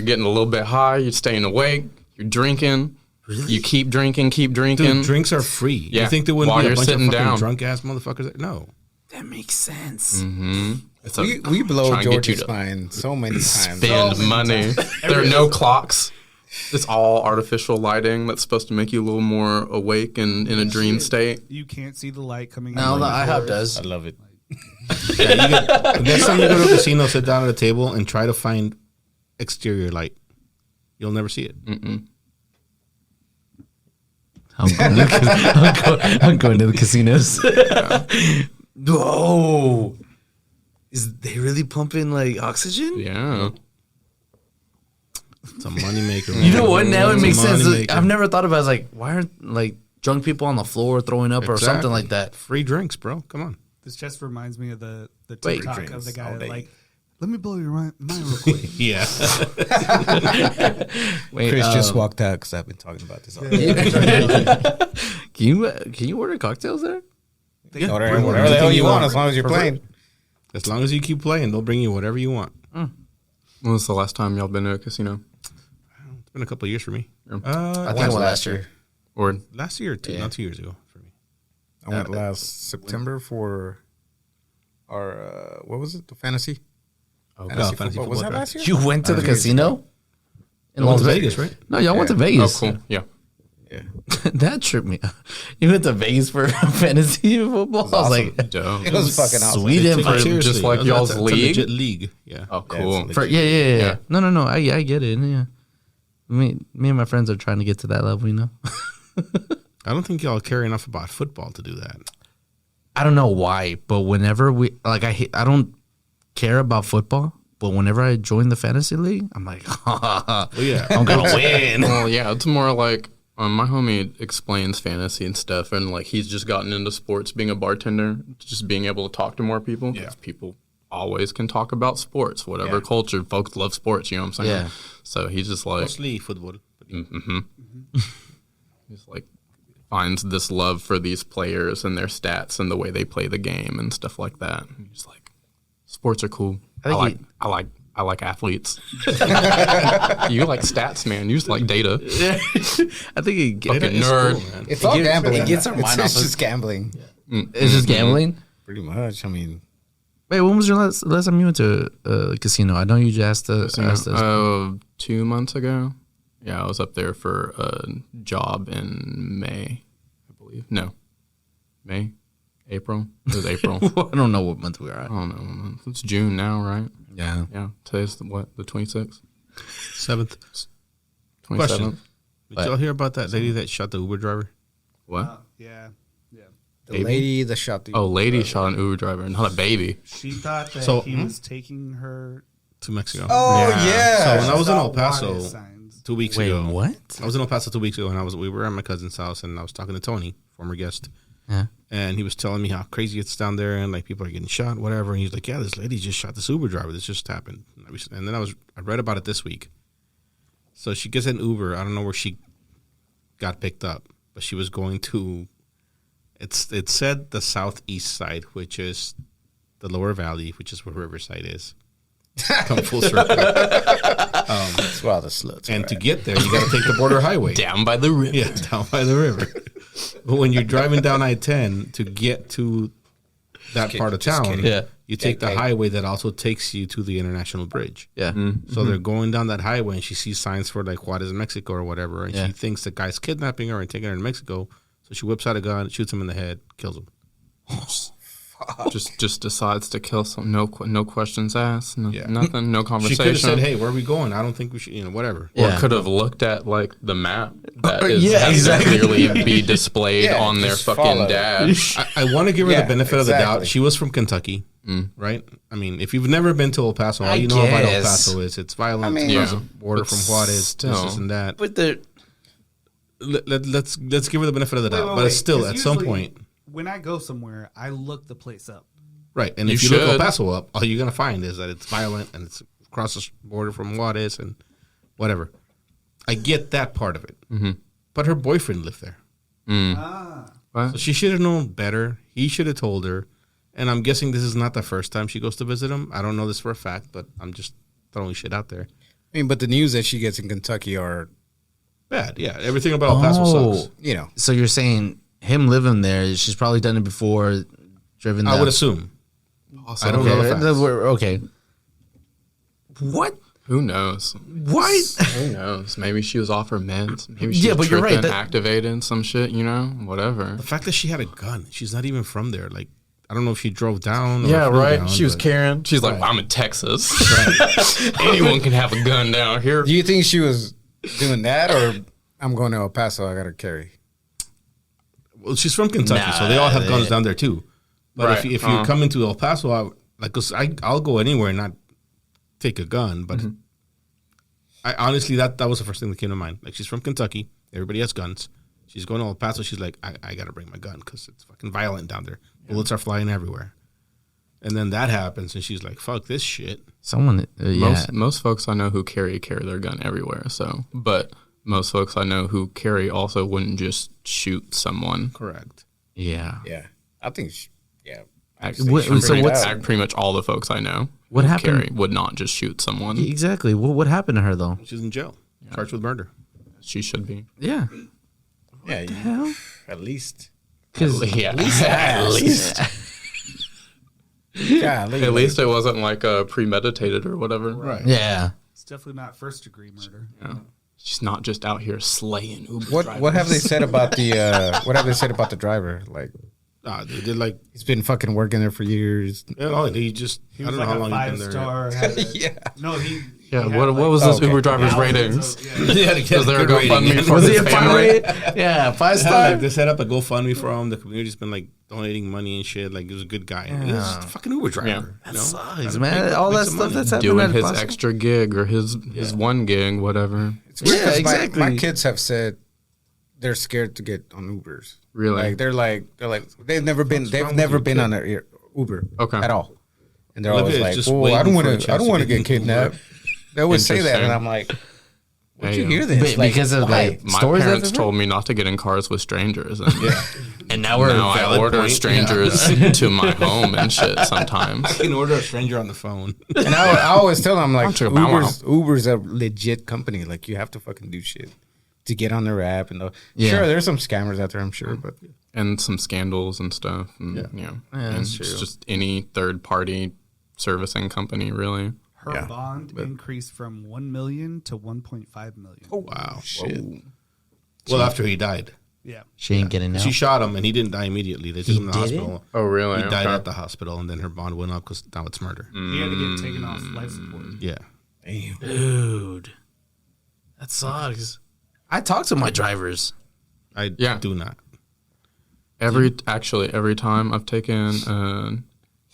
getting a little bit high. You're staying awake. You're drinking. Really? You keep drinking. Dude, drinks are free. Yeah. You think there wouldn't While be a you're bunch of sitting fucking down. drunk ass motherfuckers? There? No. That makes sense. It's We blow trying to get you George's to mind so many times. spend money. There are no clocks. It's all artificial lighting that's supposed to make you a little more awake and in a dream state. You can't see the light coming No, in. the IHOP does. I love it. Next time you go to a casino, sit down at a table and try to find exterior light. You'll never see it. I'm going to the casinos. Whoa. Is they really pumping like oxygen? Yeah. It's a moneymaker. You know what? Now it It's a makes sense. moneymaker. I've never thought about it. Like, why aren't like drunk people on the floor throwing up or something like that? Free drinks, bro. Come on. This just reminds me of the Wait. TikTok of Drinks the guy all that day. like, let me blow your mind real quick. Yeah. Wait, Chris just walked out because I've been talking about this all can you order cocktails there? Whatever the hell you want, as long as you're playing. As long as you keep playing, they'll bring you whatever you want. When was the last time y'all been to a casino? It's been a couple of years for me. I think it was last year. Or Last year or two, not 2 years ago for me. I went last September for our what was it? The fantasy. Fantasy football. Was that draft. last year? You went to the 2 years casino? In I went Las to Vegas, right? No, y'all went to oh, Vegas. cool. Yeah. Yeah. That tripped me. You went to Vegas for fantasy football? I was like, Dope. It was fucking awesome. sweet Take it info. seriously. just like That's- y'all's that's a league? legit league. Yeah. Oh, cool. it's For, yeah. Yeah. No. I get it. Yeah. Me and my friends are trying to get to that level, you know? I don't think y'all care enough about football to do that. I don't know why, but whenever I don't care about football, but whenever I join the fantasy league, I'm like, yeah. I'm gonna win. Well, yeah, it's more like my homie explains fantasy and stuff, and like he's just gotten into sports, being a bartender, just being able to talk to more people. Yeah. 'Cause people always can talk about sports, whatever Yeah. culture. Folks love sports, you know what I'm saying? Yeah. So he's just like, Mostly football. he's like finds this love for these players and their stats and the way they play the game and stuff like that. And he's like, sports are cool. I I like athletes. You like stats, man. You just like data. I think it Fucking Data is nerd. cool, man. It's all gambling. it gets our It's mind off of- just gambling. it's just gambling. Pretty much. I mean, Wait, when was your last time you went to a casino? I know you just asked us. 2 months ago. Yeah, I was up there for a job in May, I believe. No, May, April. It was April. I don't know what month we are at. I don't know. what month. It's June now, right? Yeah. Yeah. Today's the 26th, 7th. 27th. Question. Did y'all hear about that lady that shot the Uber driver? What? Yeah. the Baby? lady that shot the Oh, lady shot an Uber driver, not a baby. She thought that So- he was taking her. To Mexico. Oh yeah. So when I was in Saw El Paso Juarez signs. 2 weeks Wait, ago. what? I was in El Paso 2 weeks ago, and we were at my cousin's house, and I was talking to Tony, former guest, Yeah. and he was telling me how crazy it's down there, and like people are getting shot, whatever. And he's like, "Yeah, this lady just shot this Uber driver. This just happened." And then I read about it this week. So she gets an Uber. I don't know where she got picked up, but she was going to. It said the southeast side, which is the lower valley, which is where Riverside is. Come full circle. That's why the sluts. And to get there, you got to take the border highway. Down by the river. Yeah, down by the river. But when you're driving down I-10 to get to that part of just town, kidding. Yeah. you take the Hey. highway that also takes you to the International Bridge. Yeah. So they're going down that highway, and she sees signs for like Juarez, Mexico, or whatever, and Yeah. she thinks the guy's kidnapping her and taking her to Mexico. So she whips out a gun, shoots him in the head, kills him. Just decides to kill some. No questions asked. No, Yeah. Nothing. No She could have conversation. said, "Hey, where are we going? I don't think we should, whatever." Or Yeah. could have looked at like the map that Or- is yeah, has exactly. to clearly be displayed Yeah, on their just fucking follow. dash. I want to give her Yeah, the benefit of the doubt. exactly. She was from Kentucky, right? I mean, if you've never been to El Paso, all I you know about El guess. Paso is it's violent. I mean- across Yeah. the border But from Juarez, still. this and that. But the Let's give her the benefit of the doubt. Wait, but wait, it's still 'cause at some usually point, when I go somewhere, I look the place up. right? And You if you look El should. Paso up, all you're gonna find is that it's violent and it's across the border from Juarez and whatever. I get that part of it, but her boyfriend lived there. Ah, What? So she should have known better. He should have told her. And I'm guessing this is not the first time she goes to visit him. I don't know this for a fact, but I'm just throwing shit out there. I mean, but the news that she gets in Kentucky are, Bad, yeah. Everything about El Paso sucks. you know, So you're saying him living there, she's probably done it before, driven I that. would assume. I don't know the facts. Okay. What? Who knows? What? Who knows? Maybe she was off her meds. Maybe she Yeah, was but you're right, tripping, that- activated, some shit, whatever. The fact that she had a gun, she's not even from there. Like, I don't know if she drove down. Or Yeah, flew right. down, She was but- carrying. She's like, I'm in Texas. Anyone can have a gun down here. do you think she was doing that, or I'm going to El Paso, I got to carry? Well, she's from Kentucky, so they all have guns down there too. But Right. if you come into El Paso, I'll go anywhere and not take a gun. But I honestly, that was the first thing that came to mind. Like, she's from Kentucky, everybody has guns. She's going to El Paso. She's like, I got to bring my gun because it's fucking violent down there. Bullets are flying everywhere. And then that happens, and she's like, "Fuck this shit." Someone, yeah. Most folks I know who carry their gun everywhere. So, but most folks I know who carry also wouldn't just shoot someone. Correct. Yeah. Yeah. I think, yeah. Pretty much all the folks I know What who happened? carry would not just shoot someone. Exactly. What happened to her, though? She's in jail, charged with murder. She should be. Yeah. Yeah, you, Hell? at least. Yeah, At least. Golly, At least it wasn't like premeditated or whatever. Right. Yeah. It's definitely not first degree murder. Yeah. She's not just out here slaying Uber What have they said about the what have they said about the driver? Like, They did like, he's been fucking working there for years. he just, He I was don't know like how a long he's been there. 5-star. had a- Yeah. No, he. Yeah, he had what like was this okay. Uber driver's thousands ratings? of- yeah. Was there a GoFundMe for Was he his a family? Yeah, 5 They star. set up a GoFundMe for him. The community's been like donating money and shit. Like, he was a good guy. He's a fucking Uber driver. Yeah. You know? Sucks, Gotta man. make All that some stuff money. that's happening Doing at his Paso. extra gig or his one gig, whatever. It's weird Yeah, 'cause exactly. My kids have said they're scared to get on Ubers. Really? Like they've never been on an Uber Okay. at all, and they're Olivia always is like, just "Well, I waiting don't for a want to. chance I don't to want to get get in Uber." kidnapped." They always say that, Interesting. and I'm like, "Where'd you Hey, hear this?" Like, because of why? like My stories parents that- told me not to get in cars with strangers, and and now we're now I valid order point. strangers to my home and shit sometimes. I can order a stranger on the phone. And I always tell them, like, Bunch of bow wow. Uber's a legit company. Like, you have to fucking do shit to get on their app. And Yeah. sure, there's some scammers out there, I'm sure, but And some scandals and stuff. And, Yeah. and that's it's true. just any third party servicing company, really. Her Yeah. bond increased from 1 million to 1.5 million. Wow. shit. Well, after he died. Yeah. She ain't getting out. She shot him, and he didn't die immediately. They took He him to the didn't? hospital. Oh, really? He died Okay. at the hospital, and then her bond went up because now it's murder. He had to get taken off life support. Yeah. Damn. Dude, that sucks. I talk to my drivers. I Yeah. do not. Every time I've taken,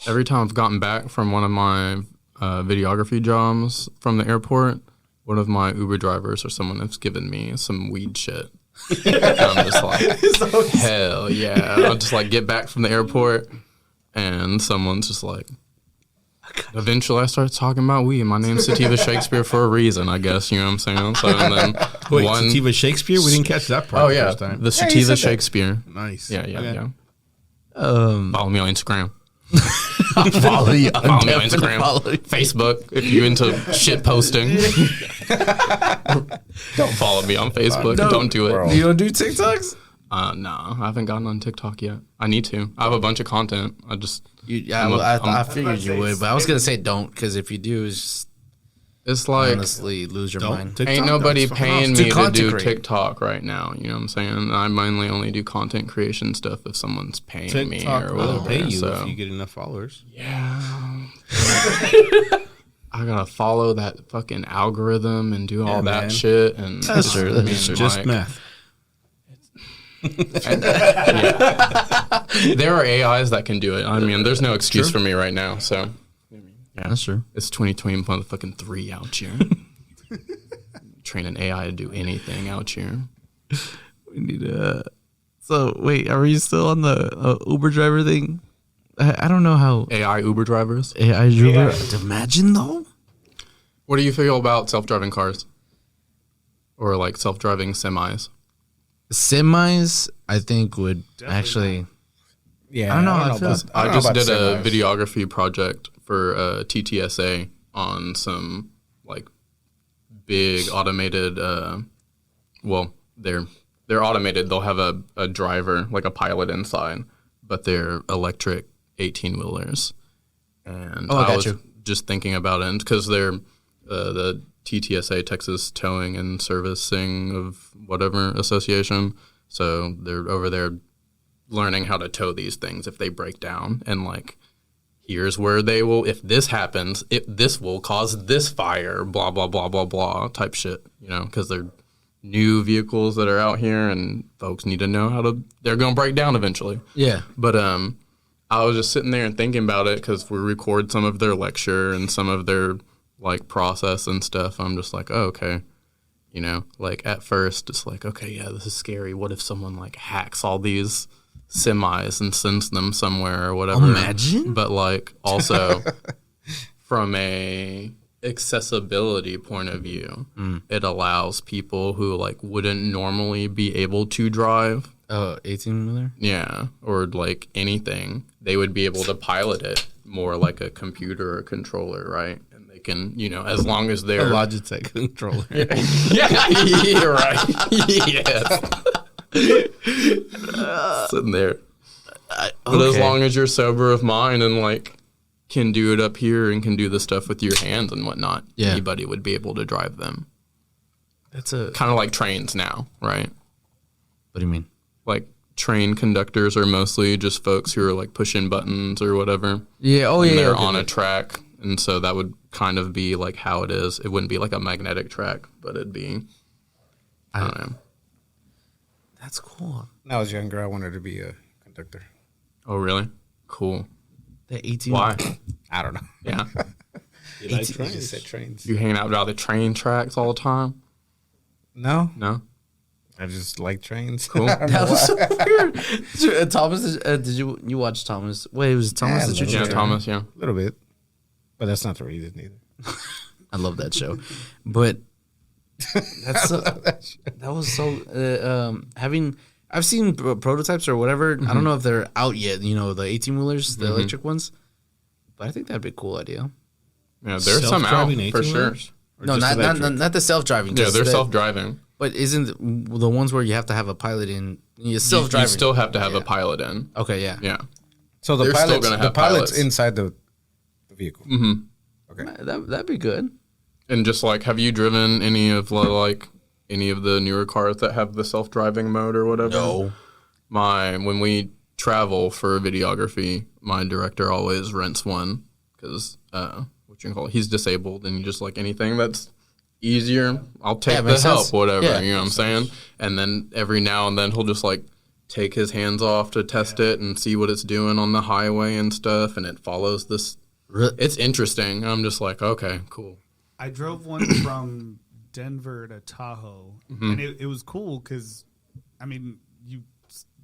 every time I've gotten back from one of my videography jobs from the airport, one of my Uber drivers or someone has given me some weed shit. And I'm just like, hell yeah! I'll just like get back from the airport, and someone's just like. Eventually, I start talking about weed. My name's Sativa Shakespeare for a reason, I guess. You know what I'm saying? So and then Wait, Sativa Shakespeare? We didn't catch that part Oh the yeah, first time. the said Sativa that. Shakespeare. Nice. Yeah, yeah, Okay. yeah. Um, Follow me on Instagram. follow you. I'm Follow me on definitely Instagram. follow you. Facebook, if you're into shit posting. Don't follow me on Facebook. No, Don't do it. bro. You don't do TikToks? No, I haven't gotten on TikTok yet. I need to. I have a bunch of content. Yeah, I'm a- well, I I'm- figured you would, but I was gonna say don't, because if you do, it's just It's like honestly lose your mind. TikTok, ain't nobody that's fucking paying awesome. me to content do create. TikTok right now. You know what I'm saying? I mainly only do content creation stuff if someone's paying me TikTok or will whatever. pay you so. if you get enough followers. Yeah. I gotta follow that fucking algorithm and do all that man. shit. And That's true, that's I mean, true. Just like, math. there are AIs that can do it. I mean, there's no excuse for me right now. So That's true. it's 2020 motherfucking 3 out here. Train an AI to do anything out here. We need to. So wait, are we still on the Uber driver thing? I don't know how AI Uber drivers. AI driver. Imagine though. What do you feel about self-driving cars? Or like self-driving semis? semis, I think would Definitely actually. Yeah, I don't know how it feels. I I don't know just about did a semis. videography project for TTSA on some like big automated. Well, they're automated. They'll have a driver, like a pilot inside, but they're electric 18-wheelers. And Oh, I I got was you. just thinking about it because they're the TTSA, Texas Towing and Servicing of whatever association. So they're over there learning how to tow these things if they break down, and like here's where they will, if this happens, this will cause this fire, blah blah blah blah blah type shit, you know, because they're new vehicles that are out here and folks need to know how to, they're gonna break down eventually. Yeah. But I was just sitting there and thinking about it because we record some of their lecture and some of their like process and stuff. I'm just like, oh, okay. You know, like at first it's like, okay, yeah, this is scary. What if someone like hacks all these semis and sends them somewhere or whatever? Imagine. But like also from a accessibility point of view, it allows people who like wouldn't normally be able to drive. Oh, 18-wheeler? Yeah, or like anything, they would be able to pilot it more like a computer or controller, right? And they can, you know, as long as A they're Logitech controller. yeah, you're right. Yes. Sitting there. But as long as you're sober of mind and like can do it up here and can do the stuff with your hands and whatnot, Yeah. anybody would be able to drive them. That's a. Kind of like trains now, right? What do you mean? Like train conductors are mostly just folks who are like pushing buttons or whatever. Yeah. Oh, And yeah. they're okay. on a track, and so that would kind of be like how it is. It wouldn't be like a magnetic track, but it'd be, I don't know. That's cool. When I was younger, I wanted to be a conductor. Oh, really? Cool. The 18. Why? I don't know. Yeah. You like trains? You said trains. You hanging out by the train tracks all the time? No, No? I just like trains. Cool. That was so weird. Thomas, did you watch Thomas? Wait, it was Thomas Yeah, the Choo I Choo Yeah, Train? Thomas, yeah. A little bit, but that's not the reason either. I love that show, but that's so, that was so having. I've seen prototypes or whatever. I don't know if they're out yet. You know, the 18-wheelers, the electric ones. But I think that'd be a cool idea. Yeah, there's some out Self-driving for sure. 18-wheelers? Or No, just electric? not the self-driving. Yeah, 'cause they're that- self-driving. But isn't the ones where you have to have a pilot in? You're You self-driving. still have to have Yeah. a pilot in. Okay, yeah. Yeah. So the They're still pilot's, gonna the have pilot's pilots. inside the vehicle. Mm-hmm. Okay. That'd be good. And just like, have you driven any of the newer cars that have the self-driving mode or whatever? When we travel for videography, my director always rents one because he's disabled, and just like anything that's easier, I'll take the makes help, sense. whatever. Yeah. You know what I'm saying? And then every now and then he'll just like take his hands off to test it and see what it's doing on the highway and stuff, and it follows this. It's interesting. I'm just like, okay, cool. I drove one from Denver to Tahoe, Mm-hmm. and it was cool because, I mean, you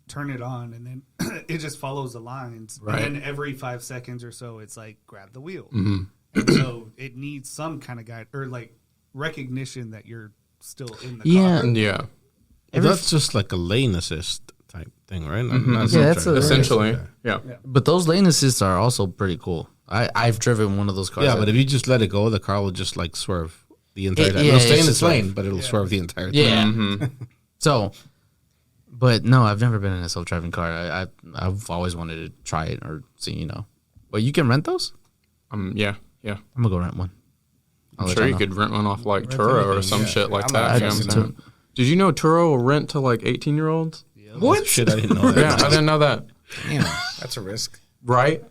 turn it on and then it just follows the lines. Right. And then every 5 seconds or so, it's like, grab the wheel. Mm-hmm. And so it needs some kind of guide or like recognition that you're still in the Yeah. car. Yeah. That's just like a lane assist type thing, right? Yeah, that's self-driving. Essentially, yeah. But those lane assists are also pretty cool. I've driven one of those cars. Yeah, but if you just let it go, the car will just like swerve the entire time. yeah, It'll stay it's in just its lane, but it'll swerve the entire time. yeah. Mm-hmm. So, but no, I've never been in a self-driving car. I've always wanted to try it or see, you know. But you can rent those? Yeah. I'm gonna go rent one. I'm sure you could rent one off like Turo or some shit like I'm that. not You know what I'm interested. saying? Did you know Turo will rent to like 18-year-olds? What? Shit, I didn't know that. Yeah, I didn't know that. Damn, that's a risk. Right?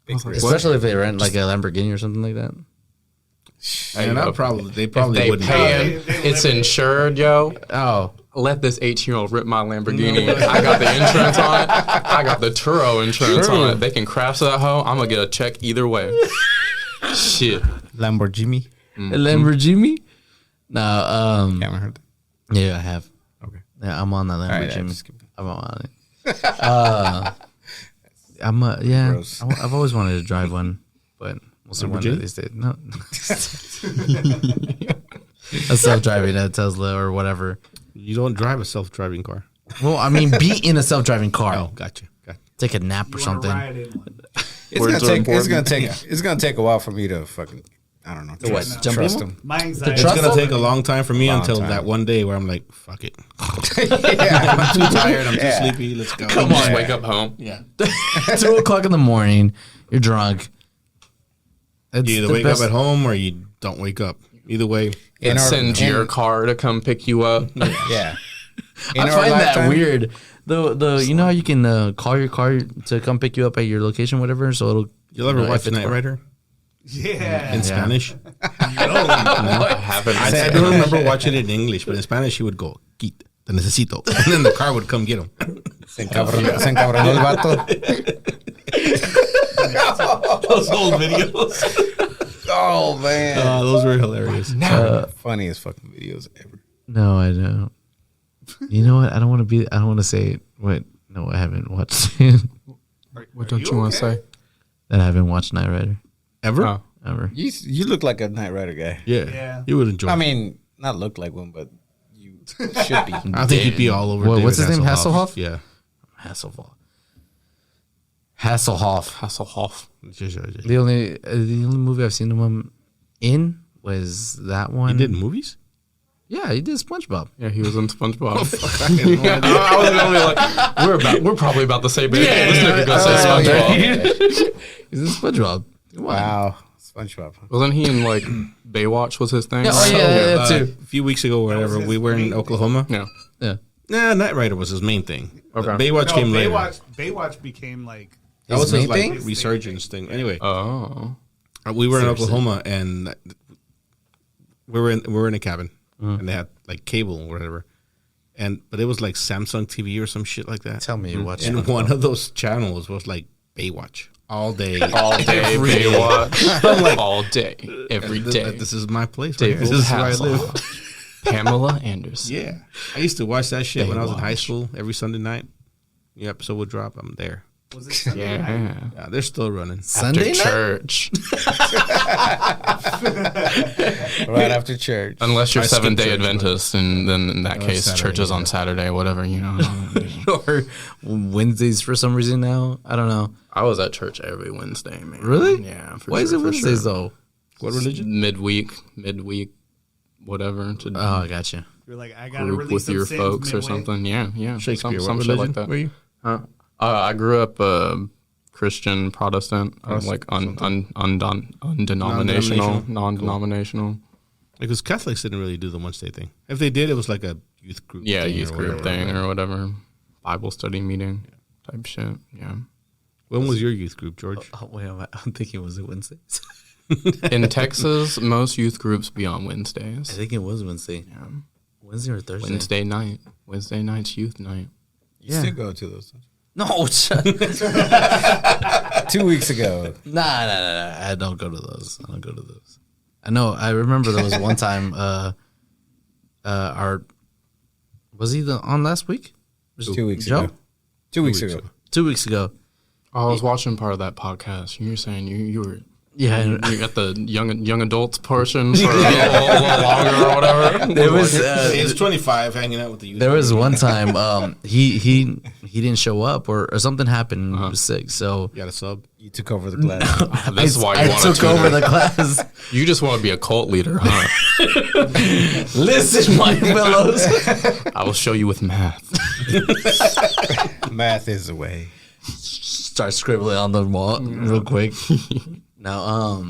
Big risk. Especially if they rent like a Lamborghini or something like that. And they If probably they wouldn't. paying, it's insured, yo. Oh, Let this 18-year-old rip my Lamborghini. I got the insurance on it. I got the Turo insurance on it. They can crash that hoe. I'm gonna get a check either way. Shit. Lamborghini. a Lamborghini? No, Haven't heard that. yeah, I have. Okay. Yeah, I'm on that right, I Lamborghini. just skip it. I'm on it. Yeah. Gross. I've always wanted to drive one, but we'll see one of Lamborghini? these days. No, a self-driving a Tesla or whatever. You don't drive a self-driving car. Well, I mean, be in a self-driving car. Oh, gotcha. Take a nap or You wanna something. ride in one. It's gonna take a while for me to fucking, I don't know, what, trust, jump trust in? him. My anxiety. It's Trust gonna them? take a long time for me Long until time. that one day where I'm like, fuck it. Yeah. I'm too tired. I'm too Yeah. sleepy. Let's go. Come on, wake up home. Yeah. 2:00 in the morning. You're drunk. It's You either the wake best- up at home or you don't wake up. Either way. In our- Send in- your car to come pick you up. Yeah. In I our find that lifetime- weird. The you know how you can call your car to come pick you up at your location, whatever. So it'll. You'll ever you know, watch if it's Knight Rider Yeah. in Spanish? I haven't. I don't remember watching it in English, but in Spanish he would go, "Quit, te necesito," and then the car would come get him. Se encabronó el vato. Those old videos. Oh man. Those were hilarious. Funniest fucking videos ever. No, I don't. You know what? I don't want to be. I don't want to say it. Wait, no, I haven't watched it. What don't you want to say? That I haven't watched Knight Rider Ever? Oh. ever. You look like a Knight Rider guy. Yeah. Yeah. You would enjoy I it. mean, not look like one, but you should be. I think you'd be all over What's David his name? Hasselhoff? Yeah. Hasselhoff. Hasselhoff. Hasselhoff. The only movie I've seen him in was that one. He did movies? Yeah, he did SpongeBob. Yeah, he was in SpongeBob. Yeah. I was gonna be like, we're probably about the same age. This nigga gonna say Oh, SpongeBob. He's in SpongeBob. Come on. Wow. SpongeBob. Huh? Wasn't he in like Baywatch? Was his thing? Yeah, oh, yeah. A few weeks ago, or whatever, his we were in main Oklahoma. Yeah. Yeah. Nah, Knight Rider was his main thing. Okay. Baywatch came later. Baywatch became like That was his main like thing? resurgence thing. Anyway, Oh. we were in Seriously. Oklahoma and we were in a cabin and they had like cable or whatever, but it was like Samsung TV or some shit like that. Tell me you watched And it. one of those channels was like Baywatch all day, All day every day. Baywatch. I'm like, All day. Every day. This is my place. Right here. David This is where I live. Hasselhoff. Pamela Anderson. Yeah, I used to watch that shit when I was in high Baywatch. school. Every Sunday night, the episode would drop. I'm there. was it Sunday night? Yeah. Yeah, they're still running. Sunday After night? church. Right after church. Unless you're I skip 7-day church, Adventist, and then in that case, Saturday, church is on yeah. Saturday, whatever, you know. Or Wednesdays for some reason now. I don't know. I was at church every Wednesday, man. Really? Yeah. Why is it Wednesdays though? What religion? Midweek, whatever. To Oh, I got you. You're like, I gotta group release with some your sins folks or midway. something. Yeah, yeah. Shakespeare. Some what shit religion like that. were you? Huh? I grew up Christian, Protestant, like undenominational, non-denominational. Because Catholics didn't really do the Wednesday thing. If they did, it was like a youth group. Yeah, thing youth or group whatever. thing or whatever. Bible study meeting type shit. Yeah. When was your youth group, George? Oh, wait, I'm thinking was it Wednesdays? In Texas, most youth groups be on I Wednesdays. think it was Wednesday. Yeah. Wednesday or Thursday? Wednesday night. Wednesday night's youth night. You still go to those. No, 2 weeks ago. nah. I don't go to those. I know. I remember there was one time. Was he on last week? 2 weeks Joe? ago. 2 weeks ago. 2 weeks ago. Oh, I was watching part of that podcast. You were saying you were Yeah, you got the young adults portion for a little longer or whatever. there was. He's 25, hanging out with the youth. There was one time he didn't show up or something happened. He was sick, so You got a sub. You took over the class. This is why you I want took to over the class. You just want to be a cult leader, huh? Listen, my fellows. I will show you with math. Math is the way. Start scribbling on the wall real quick. Now,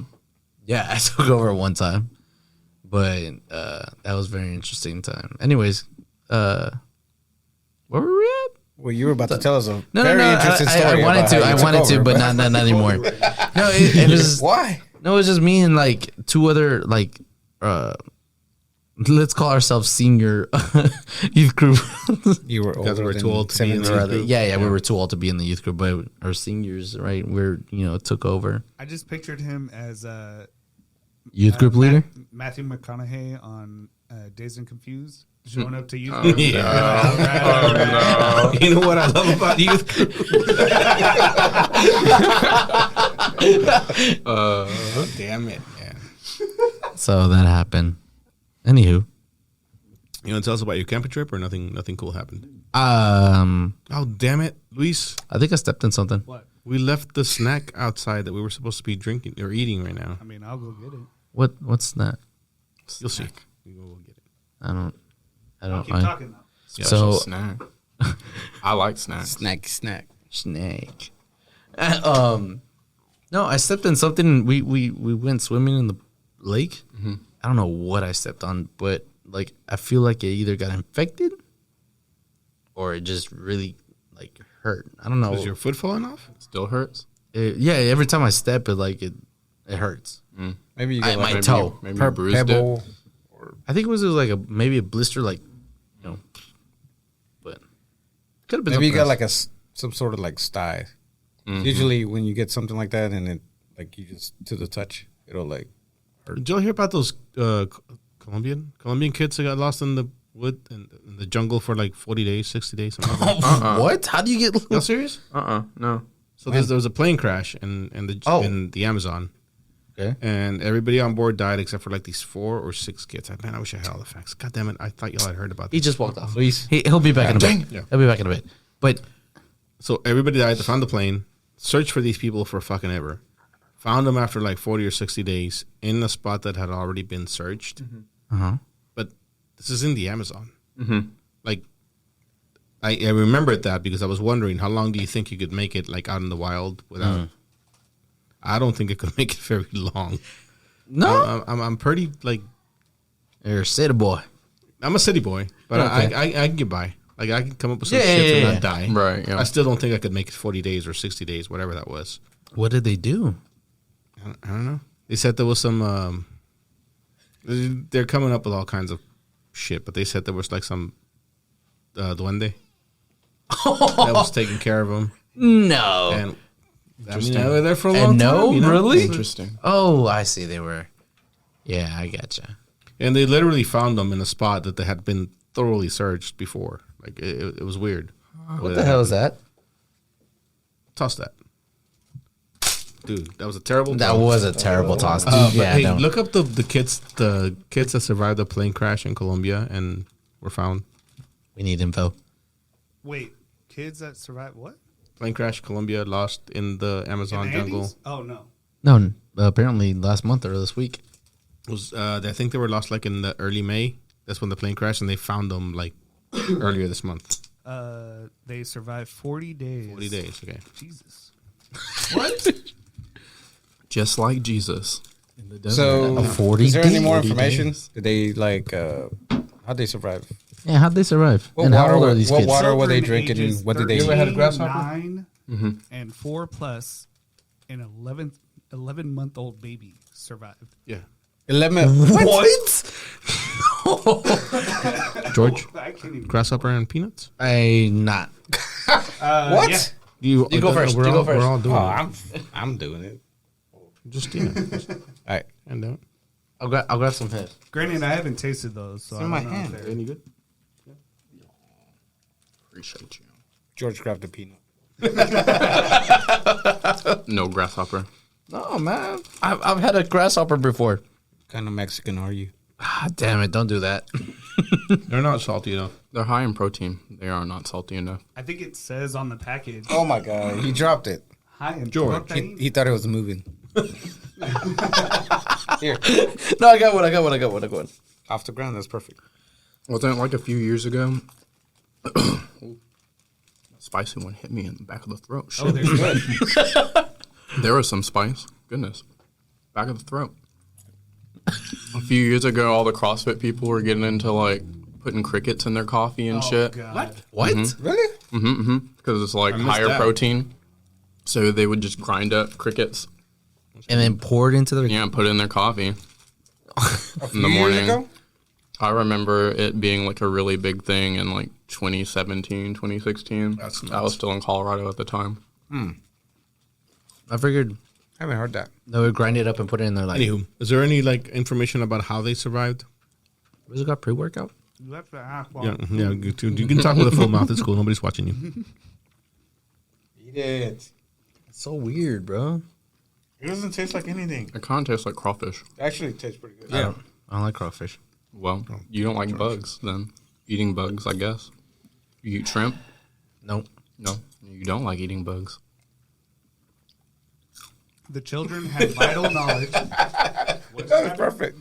yeah, I took over one time, but that was a very interesting time. Anyways, where were we at? Well, you were about to tell us a No, very no, interesting I story. wanted about to, how you took over, but not anymore. No, it was Why? no, it was just me and like two other like let's call ourselves senior youth group. You were older we're than too old to be in 17. the Rather, yeah, we were too old to be in the youth group, but our seniors, right? We're took over. I just pictured him as Youth group leader. Matthew McConaughey on Dazed and Confused, showing up to youth Oh, group. Yeah. You know what I love about youth group? Damn it, man. So that happened. Anywho, You want to tell us about your camping trip, or nothing cool happened? I Oh, damn it, Luis. think I stepped in something. What? We left the snack outside that we were supposed to be drinking or eating right now. I mean, I'll go get it. What's that? You'll see. We will get it. I don't. Keep talking though. Special So- snack. I like snacks. Snack. Snake. No, I stepped in something. We went swimming in the lake. I don't know what I stepped on, but like I feel like it either got infected or it just really like hurt. I don't know. Is your foot falling off? Still hurts. Yeah, every time I step, it hurts. Maybe you I- got my like toe. Maybe you bruised pebble. I think it was like maybe a blister, like but could have been. Maybe you got something like else. some sort of like sty. Usually when you get something like that and it like you just to the touch, it'll like Did y'all hear about those Colombian kids that got lost in the wood in the jungle for like 40 days, 60 days? Something like that? What? How do you get? Y'all serious? No. So there was a plane crash in the Amazon. Okay. And everybody on board died except for like these 4 or 6 kids. Man, I wish I had all the facts. God damn it! I thought y'all had heard about He this. just walked off. Luis. He'll be back in a bit. Yeah. He'll be back in a bit. But So everybody died. They found the plane. Searched for these people for fucking ever. Found them after like 40 or 60 days in a spot that had already been searched. But this is in the Amazon. Like, I remembered that because I was wondering how long do you think you could make it like out in the wild without. I don't think it could make it very long. no, I'm pretty like you're a city boy. I'm a city boy, but Okay. I can get by. Like I can come up with some Yeah, shit yeah, and yeah. not die. Right, yeah. I still don't think I could make it 40 days or 60 days, whatever that was. What did they do? I don't know. They said there was some. They're coming up with all kinds of shit, but they said there was like some duende that was taking care of them, No. and I mean, they were there for a long And no, time. You know? really? Interesting. Oh, I see. They were. Yeah, I gotcha. And they literally found them in a spot that they had been thoroughly searched before. Like it was weird. What the hell is that? Toss that, dude. That was a terrible. That toss. was a terrible toss. Dude. But Yeah, hey, no. look up the kids that survived the plane crash in Colombia and were found. We need info. Wait, kids that survived what? Plane crash, Colombia, lost in the Amazon In the jungle. Andes? Oh no. No, apparently last month or this week. It was I think they were lost like in the early May. That's when the plane crashed, and they found them like earlier this month. They survived 40 days. 40 days. Okay. Jesus. Just like Jesus in the desert. So 40 is there any more days. information? Did they like how'd they survive? Yeah, how'd they survive? What and how water old were- are these what kids? water- were they Children drinking? ages What did they eat? 13, You ever had a grasshopper? 9 and 4 plus an 11-month-old baby survived. Yeah. 11. What? George, I can't even. grasshopper and peanuts. I not. What? Yeah. You go first. We're You go all, first. We're all doing Oh, it. I'm doing it. Just Just All right. and out. I'll grab some head. Granted, I haven't tasted those, so It's I in don't my know hand. if they're- Any good? Appreciate you. George grabbed a peanut. No grasshopper. No, man. I've had a grasshopper before. What kind of Mexican are you? Ah, damn it! Don't do that. They're not salty enough. They're high in protein. They are not salty enough. I think it says on the package. Oh my god, he dropped it. High in George. protein. He thought it was moving. Here, No, I got one. off the ground. That's perfect. Wasn't it like a few years ago? Spicy one hit me in the back of the throat. Shit. Oh, there's good. There was some spice. Goodness. Back of the throat. A few years ago, all the CrossFit people were getting into like putting crickets in their coffee and Oh, shit. God. What? Really? Because it's like missed higher that. protein. So they would just grind up crickets, And then pour it into their. yeah, and put it in their coffee. A few In the years morning. ago? I remember it being like a really big thing in like 2017, 2016. That's I nuts. was still in Colorado at the time. I figured I haven't heard that. they would grind it up and put it in there. Like, Anywho, is there any like information about how they survived? was it got pre-workout? You have to ask. Well, Yeah, you can talk with a full mouth. It's cool. Nobody's watching you. Eat it. It's so weird, bro. It doesn't taste like anything. It kind of tastes like crawfish. Actually, it tastes pretty good. I don't like crawfish. Well, you don't like bugs, then. Eating bugs, I guess. You eat shrimp? Nope. No, you don't like eating bugs. The children had vital knowledge. That was perfect.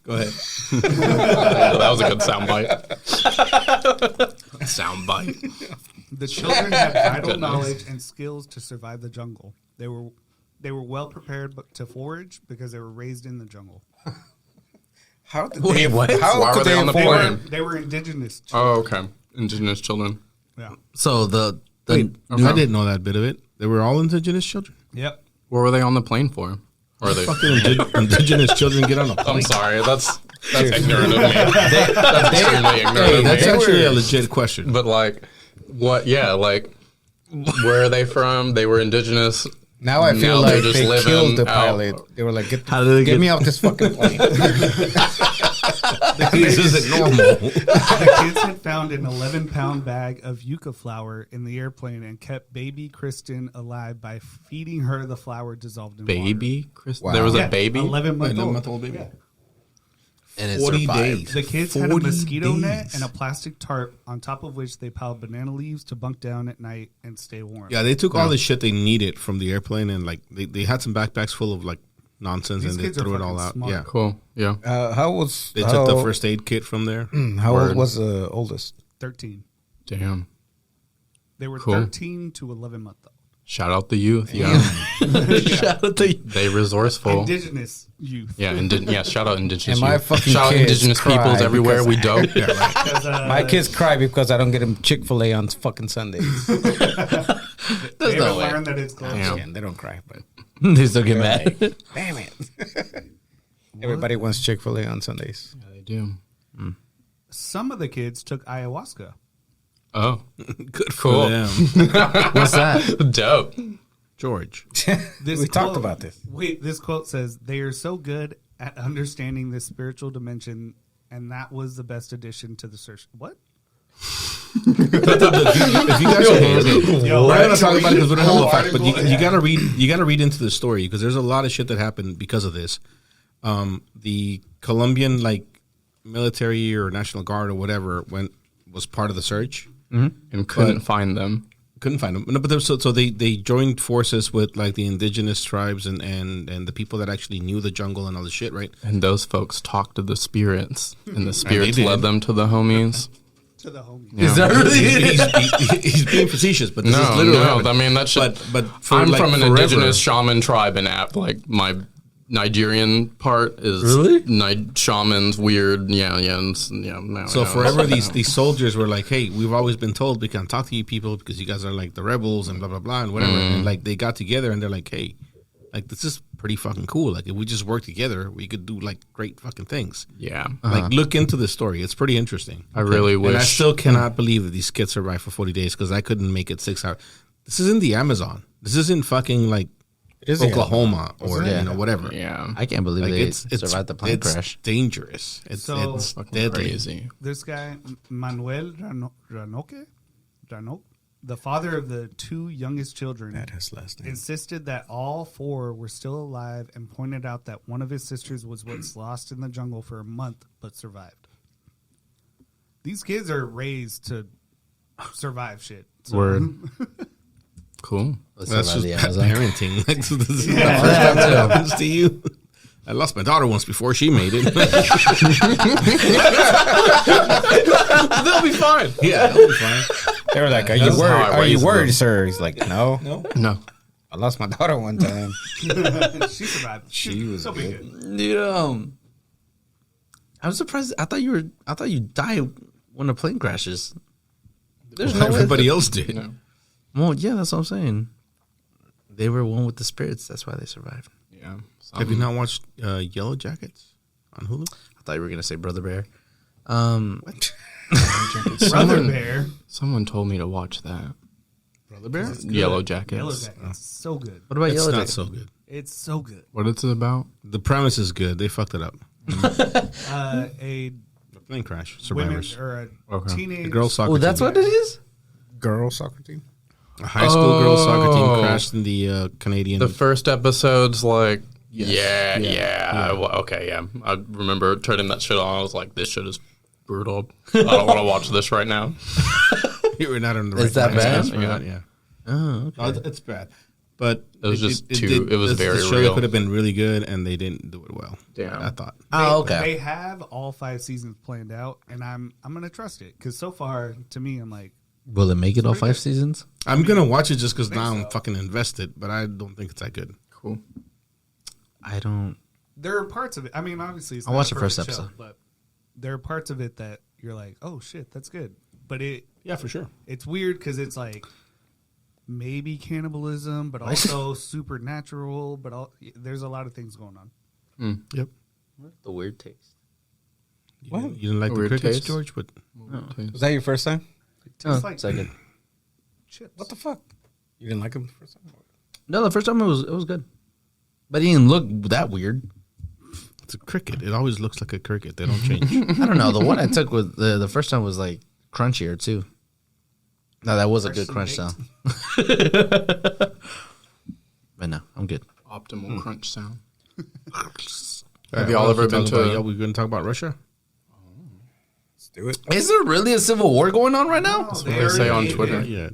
Go ahead. That was a good soundbite. Soundbite. The children had vital knowledge and skills to survive the jungle. They were well prepared to forage because they were raised in the jungle. How did Wait, they? what? How Why could were they on the afford- plane? They were indigenous. Oh, okay. Indigenous children. Yeah. So the Wait, Okay. I didn't know that bit of it. They were all indigenous children. Yep. What were they on the plane for? Or are they? Fucking indigenous children get on a plane. I'm sorry. That's ignorant of me. That's extremely ignorant Hey, of that's me. actually a legit question. But like, what? Yeah, like, where are they from? They were indigenous. Now I feel Now they're like just they living killed the out. pilot. They were like, How did they get get- me off this fucking plane. This isn't normal. The kids had found an 11-pound bag of yucca flour in the airplane and kept baby Kristen alive by feeding her the flour dissolved in water. Baby, Chris. Wow. There was Yeah, a baby. 11-month-old. baby. Yeah. and it 40 survived. days. The kids had a 40 mosquito net days. and a plastic tarp on top of which they piled banana leaves to bunk down at night and stay warm. Yeah, they took all the shit they needed from the airplane and like they had some backpacks full of like nonsense These and they kids are threw it all fucking out. smart. Yeah, Cool. Yeah. How was they took the first aid kit from there. How old Word. was the oldest? 13. Damn. They were Cool. 13 to 11-month old. Shout out the youth. Yeah. Shout out to They resourceful. Indigenous youth. Yeah. Shout out indigenous. And my youth. fucking Shout out kids indigenous cry peoples everywhere because- we dope. Because, My kids cry because I don't get them Chick-fil-A on fucking Sundays. they There's ever no way. learn that it's close. Damn. Yeah, they don't cry, but They still get mad. damn it. Everybody wants Chick-fil-A on Sundays. Yeah, they do. Some of the kids took ayahuasca. Oh, Good for Cool. them, What's that? dope. George. This We talked quote- about this. Wait, this quote says, "They are so good at understanding this spiritual dimension, and that was the best addition to the search." What? If you guys are Yo, we're not gonna talk about it because we don't know the Whole facts, but article, you gotta read. You gotta read into the story because there's a lot of shit that happened because of this. The Colombian like military or National Guard or whatever was part of the search. And couldn't find them. Couldn't find them. No, but so they joined forces with like the indigenous tribes and the people that actually knew the jungle and all the shit, right? And those folks talked to the spirits, and the spirits did. led them to the homies. To the homie. Yeah. Is that really? He's being facetious, but this is No, literally. no. happened. I mean that shit. But for I'm like from an forever- indigenous shaman tribe, and like my Nigerian part is Really? shamans. Weird. Yeah. No, So no. forever, these soldiers were like, "Hey, we've always been told we can't talk to you people because you guys are like the rebels and blah blah blah and whatever." And like they got together and they're like, "Hey, like this is pretty fucking cool. Like if we just work together, we could do like great fucking things." Yeah. Like look into the story; it's pretty interesting. I really And I wish. still cannot believe that these kids survived for 40 days because I couldn't make it 6 hours. This is in the Amazon. This isn't fucking like It is the Oklahoma or it? you know whatever. Yeah. I can't believe Like they it's survived the plane it's crash. dangerous. It's So- it's Fucking deadly. crazy. This guy, Manuel Ranoque, the father of the two youngest children, That his last name. insisted that all four were still alive and pointed out that one of his sisters was once lost in the jungle for a month but survived. These kids are raised to survive shit. So- Word. Cool. Let's That's survive just the Amazon. parenting. Like, this is the first time that happens to you. I lost my daughter once before she made it. They'll be fine. Yeah, that'll be fine. They were like, "Are That's you worried? how I Are you raised worried, them. sir?" He's like, "No, No. I lost my daughter one time. she survived. She was She'll be good. good. Yeah. I'm surprised. I thought you die when a plane crashes. There's no way. Everybody else did. No. Well, yeah, that's what I'm saying. They were one with the spirits. That's why they survived. Yeah. Have you not watched Yellow Jackets on Hulu? I thought you were gonna say Brother Bear. Brother Bear, Someone told me to watch that. Brother Bear? Yellow Jackets. Yellow Jackets, so good. What about It's Yellow not Jacket? so good. It's so good. What it's about? The premise is good. They fucked it up. A The plane crash. women Survivors. or a Okay. teenage The girls soccer Oh, that's team. what it is. Girl soccer team. A high school girls soccer Oh. team crashed in the Canadian. The first episode's like Okay, yeah. I remember turning that shit on. I was like, this shit is brutal. I don't want to watch this right now. You were not on the Is that mindset bad? for that, yeah. Oh, okay. No, it's bad. But It was just it was very the show real. could have been really good, and they didn't do it well. Damn. I thought. Oh, okay. They have all 5 seasons planned out, and I'm gonna trust it because so far, to me, I'm like, Will it make it all 5 seasons? I'm gonna watch it just because now I'm fucking invested, but I don't think it's that good. Cool. I don't. there are parts of it. I mean, obviously, it's I'll not watch a the first perfect show, episode. but there are parts of it that you're like, oh shit, that's good. But Yeah, for sure. it's weird because it's like maybe cannibalism, but also supernatural. But there's a lot of things going on. Yep. The weird taste. What? You didn't like the Weird crickets, taste. George? But Was that your first time? Tastes like second. chips. What the fuck? You didn't like them the first time? No, the first time it was good, but it didn't look that weird. it's a cricket. It always looks like a cricket. They don't change. I don't know. The one I took was the first time was like crunchier too. No, that was a good crunch sound. But no, I'm good. Optimal crunch sound. Have y'all ever been to- Yeah, we're going to talk about Russia. Let's do it. Is there really a civil war going on right now? That's what they say on Twitter. Yeah.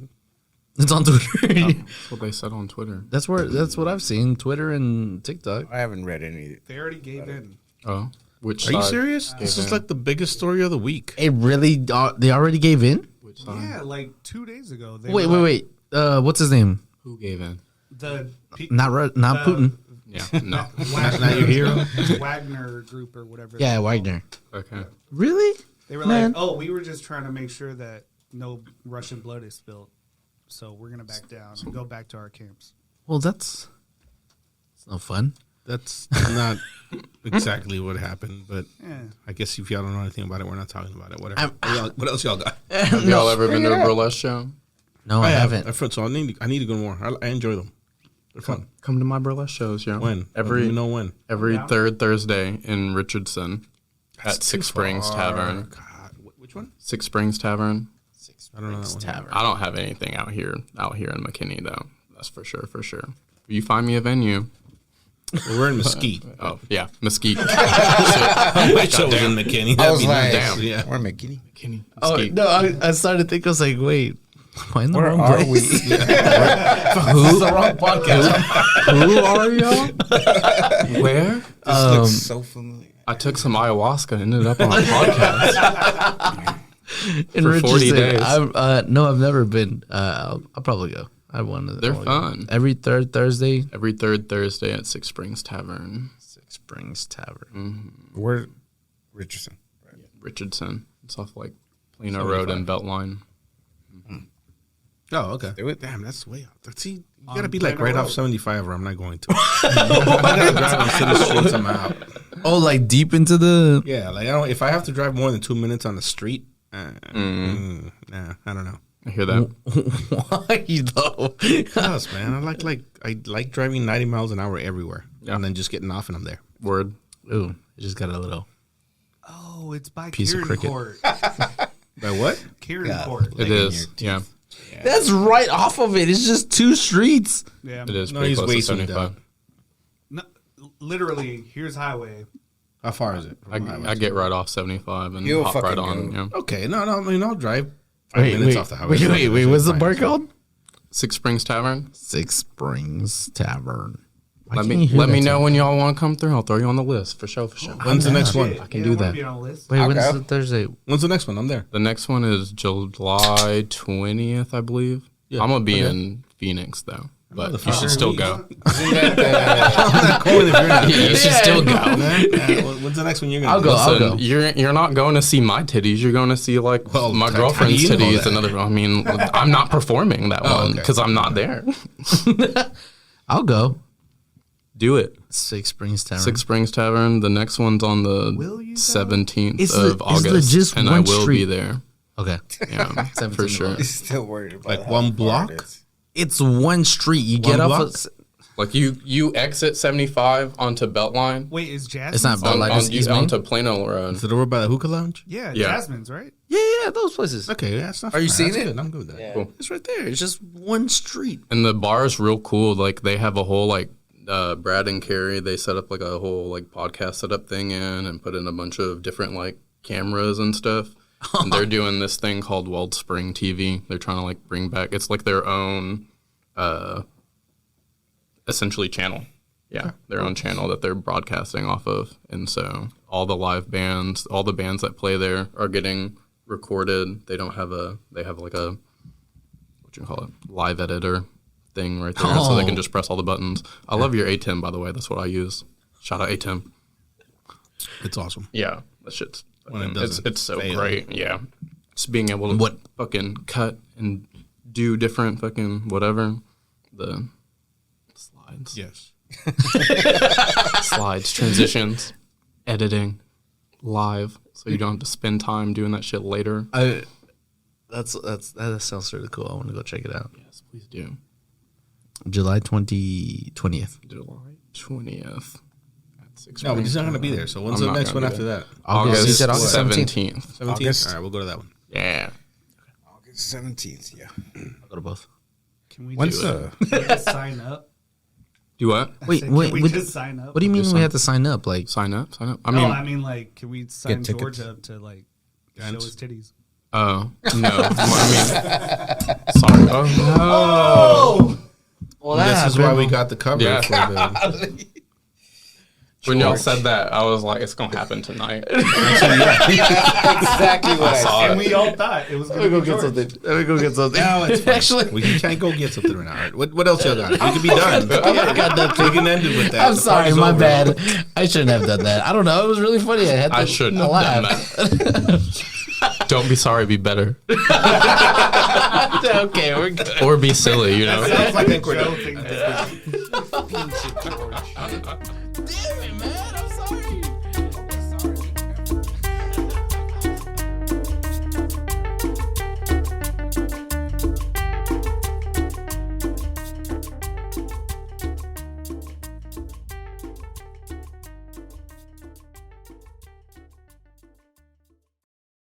It's on Twitter. That's what they said on Twitter. That's what I've seen. Twitter and TikTok. I haven't read any. They already gave in. Oh, which Are you side? serious? This is in. like the biggest story of the week. It really. They already gave in. Which side? Yeah, like 2 days ago. They Wait, were wait, like, wait. What's his name? Who gave in? Not Putin. Yeah, no. Wagner, your hero? Wagner Group or whatever. Yeah, they're called. Wagner. Okay. Really? They were Man. like, oh, we were just trying to make sure that no Russian blood is spilled. So we're going to back down and go back to our camps. Well, that's no fun. That's not exactly what happened, but Yeah. I guess if y'all don't know anything about it, we're not talking about it. Whatever. What else y'all got? Have y'all ever been to a burlesque show? No, I haven't. So I need to go more. I enjoy them. They're fun. Come to my burlesque shows, yo. When? Every You know when? every Yeah. third Thursday in Richardson That's at Six too Springs far. Tavern. God, which one? Six Springs Tavern. I don't know that one. Tavern. I don't have anything out here in McKinney though. That's for sure. You find me a venue. Well, we're in Mesquite. Oh yeah, Mesquite. I wish I was in McKinney. I That'd was be like, nice. Yeah. we're McKinney. McKinney. Oh Mesquite. no! I started to think. I was like, wait, am I in the Where wrong are place? we? Who's the wrong podcast? Who are y'all? Where? This looks so familiar. I took some ayahuasca and ended up on a podcast. In For 40 Richardson. days. No, I've never been. I'll probably go. I want to. They're fun. Every third Thursday. Every third Thursday at Six Springs Tavern, Six Springs Tavern. We're Richardson. Richardson. It's off like Plano Road and Beltline. Oh, okay. Do it. Damn, that's way out. See, you gotta On be like Plano right off Road. 75, or I'm not going to. I gotta drive on city streets. I'm out. Oh, like deep into the. Yeah, like I don't. If I have to drive more than 2 minutes on the street, nah, I don't know. I hear that. Why though? Yes, man. I like driving 90 miles an hour everywhere, Yeah. and then just getting off and I'm there. Word. Ooh, it just got a little. Oh, it's by Piece of Kieran cricket. Court. By what? Kieran Court. It is. Yeah. That's right off of it. It's just 2 streets. Yeah. It is No, pretty he's close to wasting it 75. down. No, literally, here's highway. How far is it? I get right off 75 and You'll hop right fucking on. go. Yeah. Okay, no. I mean, I'll drive 5 minutes off the highway. Wait. What's the bar called? Six Springs Tavern. Six Springs Tavern. Why Let can't me you hear let that me know sound? when y'all want to come through. I'll throw you on the list for sure. When's the next one? I can do that. Be on a list. Wait, when's Okay. the Thursday? When's the next one? I'm there. The next one is July 20th, I believe. Yeah, I'm gonna be okay. in Phoenix though, but you Motherfucker. should still go. I'm not going if you're not there. You should still go. Yeah, when's the next one you're gonna I'll do? go. I'll Listen, go. you're not going to see my titties. You're going to see like Well, my how girlfriend's do you know titties. that? Another. I mean, I'm not performing that one okay. because I'm not there. I'll go. Do it. Six Springs Tavern. Six Springs Tavern. The next one's on Will the you go? 17th It's of the- it's August, just and I one will be street. there. Okay. Yeah, for 17th sure. of He's still worried about Like how one far block? it is. It's one street. You get One off block? of. Like you exit 75 onto Beltline. Wait, is Jasmine? It's not Beltline. On, It's East Main? onto Plano Road. Is it over by the hookah lounge? Yeah, Yeah. Jasmine's, right? Yeah, those places. Okay, yeah, it's not. Are you far. seeing That's it? Good. I'm good with that. Cool. It's right there. It's just one street. And the bar is real cool. Like they have a whole like Brad and Carrie, they set up like a whole like podcast setup thing in and put in a bunch of different like cameras and stuff. And they're doing this thing called Wellspring TV. They're trying to like bring back. It's like their own, essentially channel. Yeah, their own channel that they're broadcasting off of. And so all the live bands, all the bands that play there are getting recorded. They don't have they have like a, what you call it, live editor thing right there. So they can just press all the buttons. I love your ATEM, by the way. That's what I use. Shout out ATEM. It's awesome. Yeah, that shit's, When it doesn't it's so fail. great. Yeah. Just being able to fucking cut and do different fucking whatever. The slides. Yes. Slides, transitions, editing, live, so you don't have to spend time doing that shit later. That sounds really cool. I want to go check it out. Yes, please do. July 20th. July 20th at 6 No, but he's not going to be there. So when's the next one after that? August. You said August 17th. 17th? August. All right, we'll go to that one. Yeah. August 17th, yeah. I'll go to both. Can we When's just sign up? Do what? Wait, Can wait, we what, just sign up? what do you mean Just we sign- have to sign up? Like, Sign up? I I mean, I mean, like, can we sign tickets. George up to like show Dance. his titties? oh, no. I mean, sorry. Oh, well, This is why we got the cover Yeah. for the. When y'all said that, I was like, it's going to happen tonight. Exactly what I said. And we all thought it was going to be George. Let me go get something. No, it's fine. Actually, We can't go get something right now. All right. What else y'all got? We can be done. We can end it with that. I'm The sorry, party's my over. bad. I shouldn't have done that. I don't know. It was really funny. I had to I shouldn't have done laugh. that. Don't be sorry, be better. Okay, we're good. Or be silly, you know? Sounds like a we're Joe done. thing to do.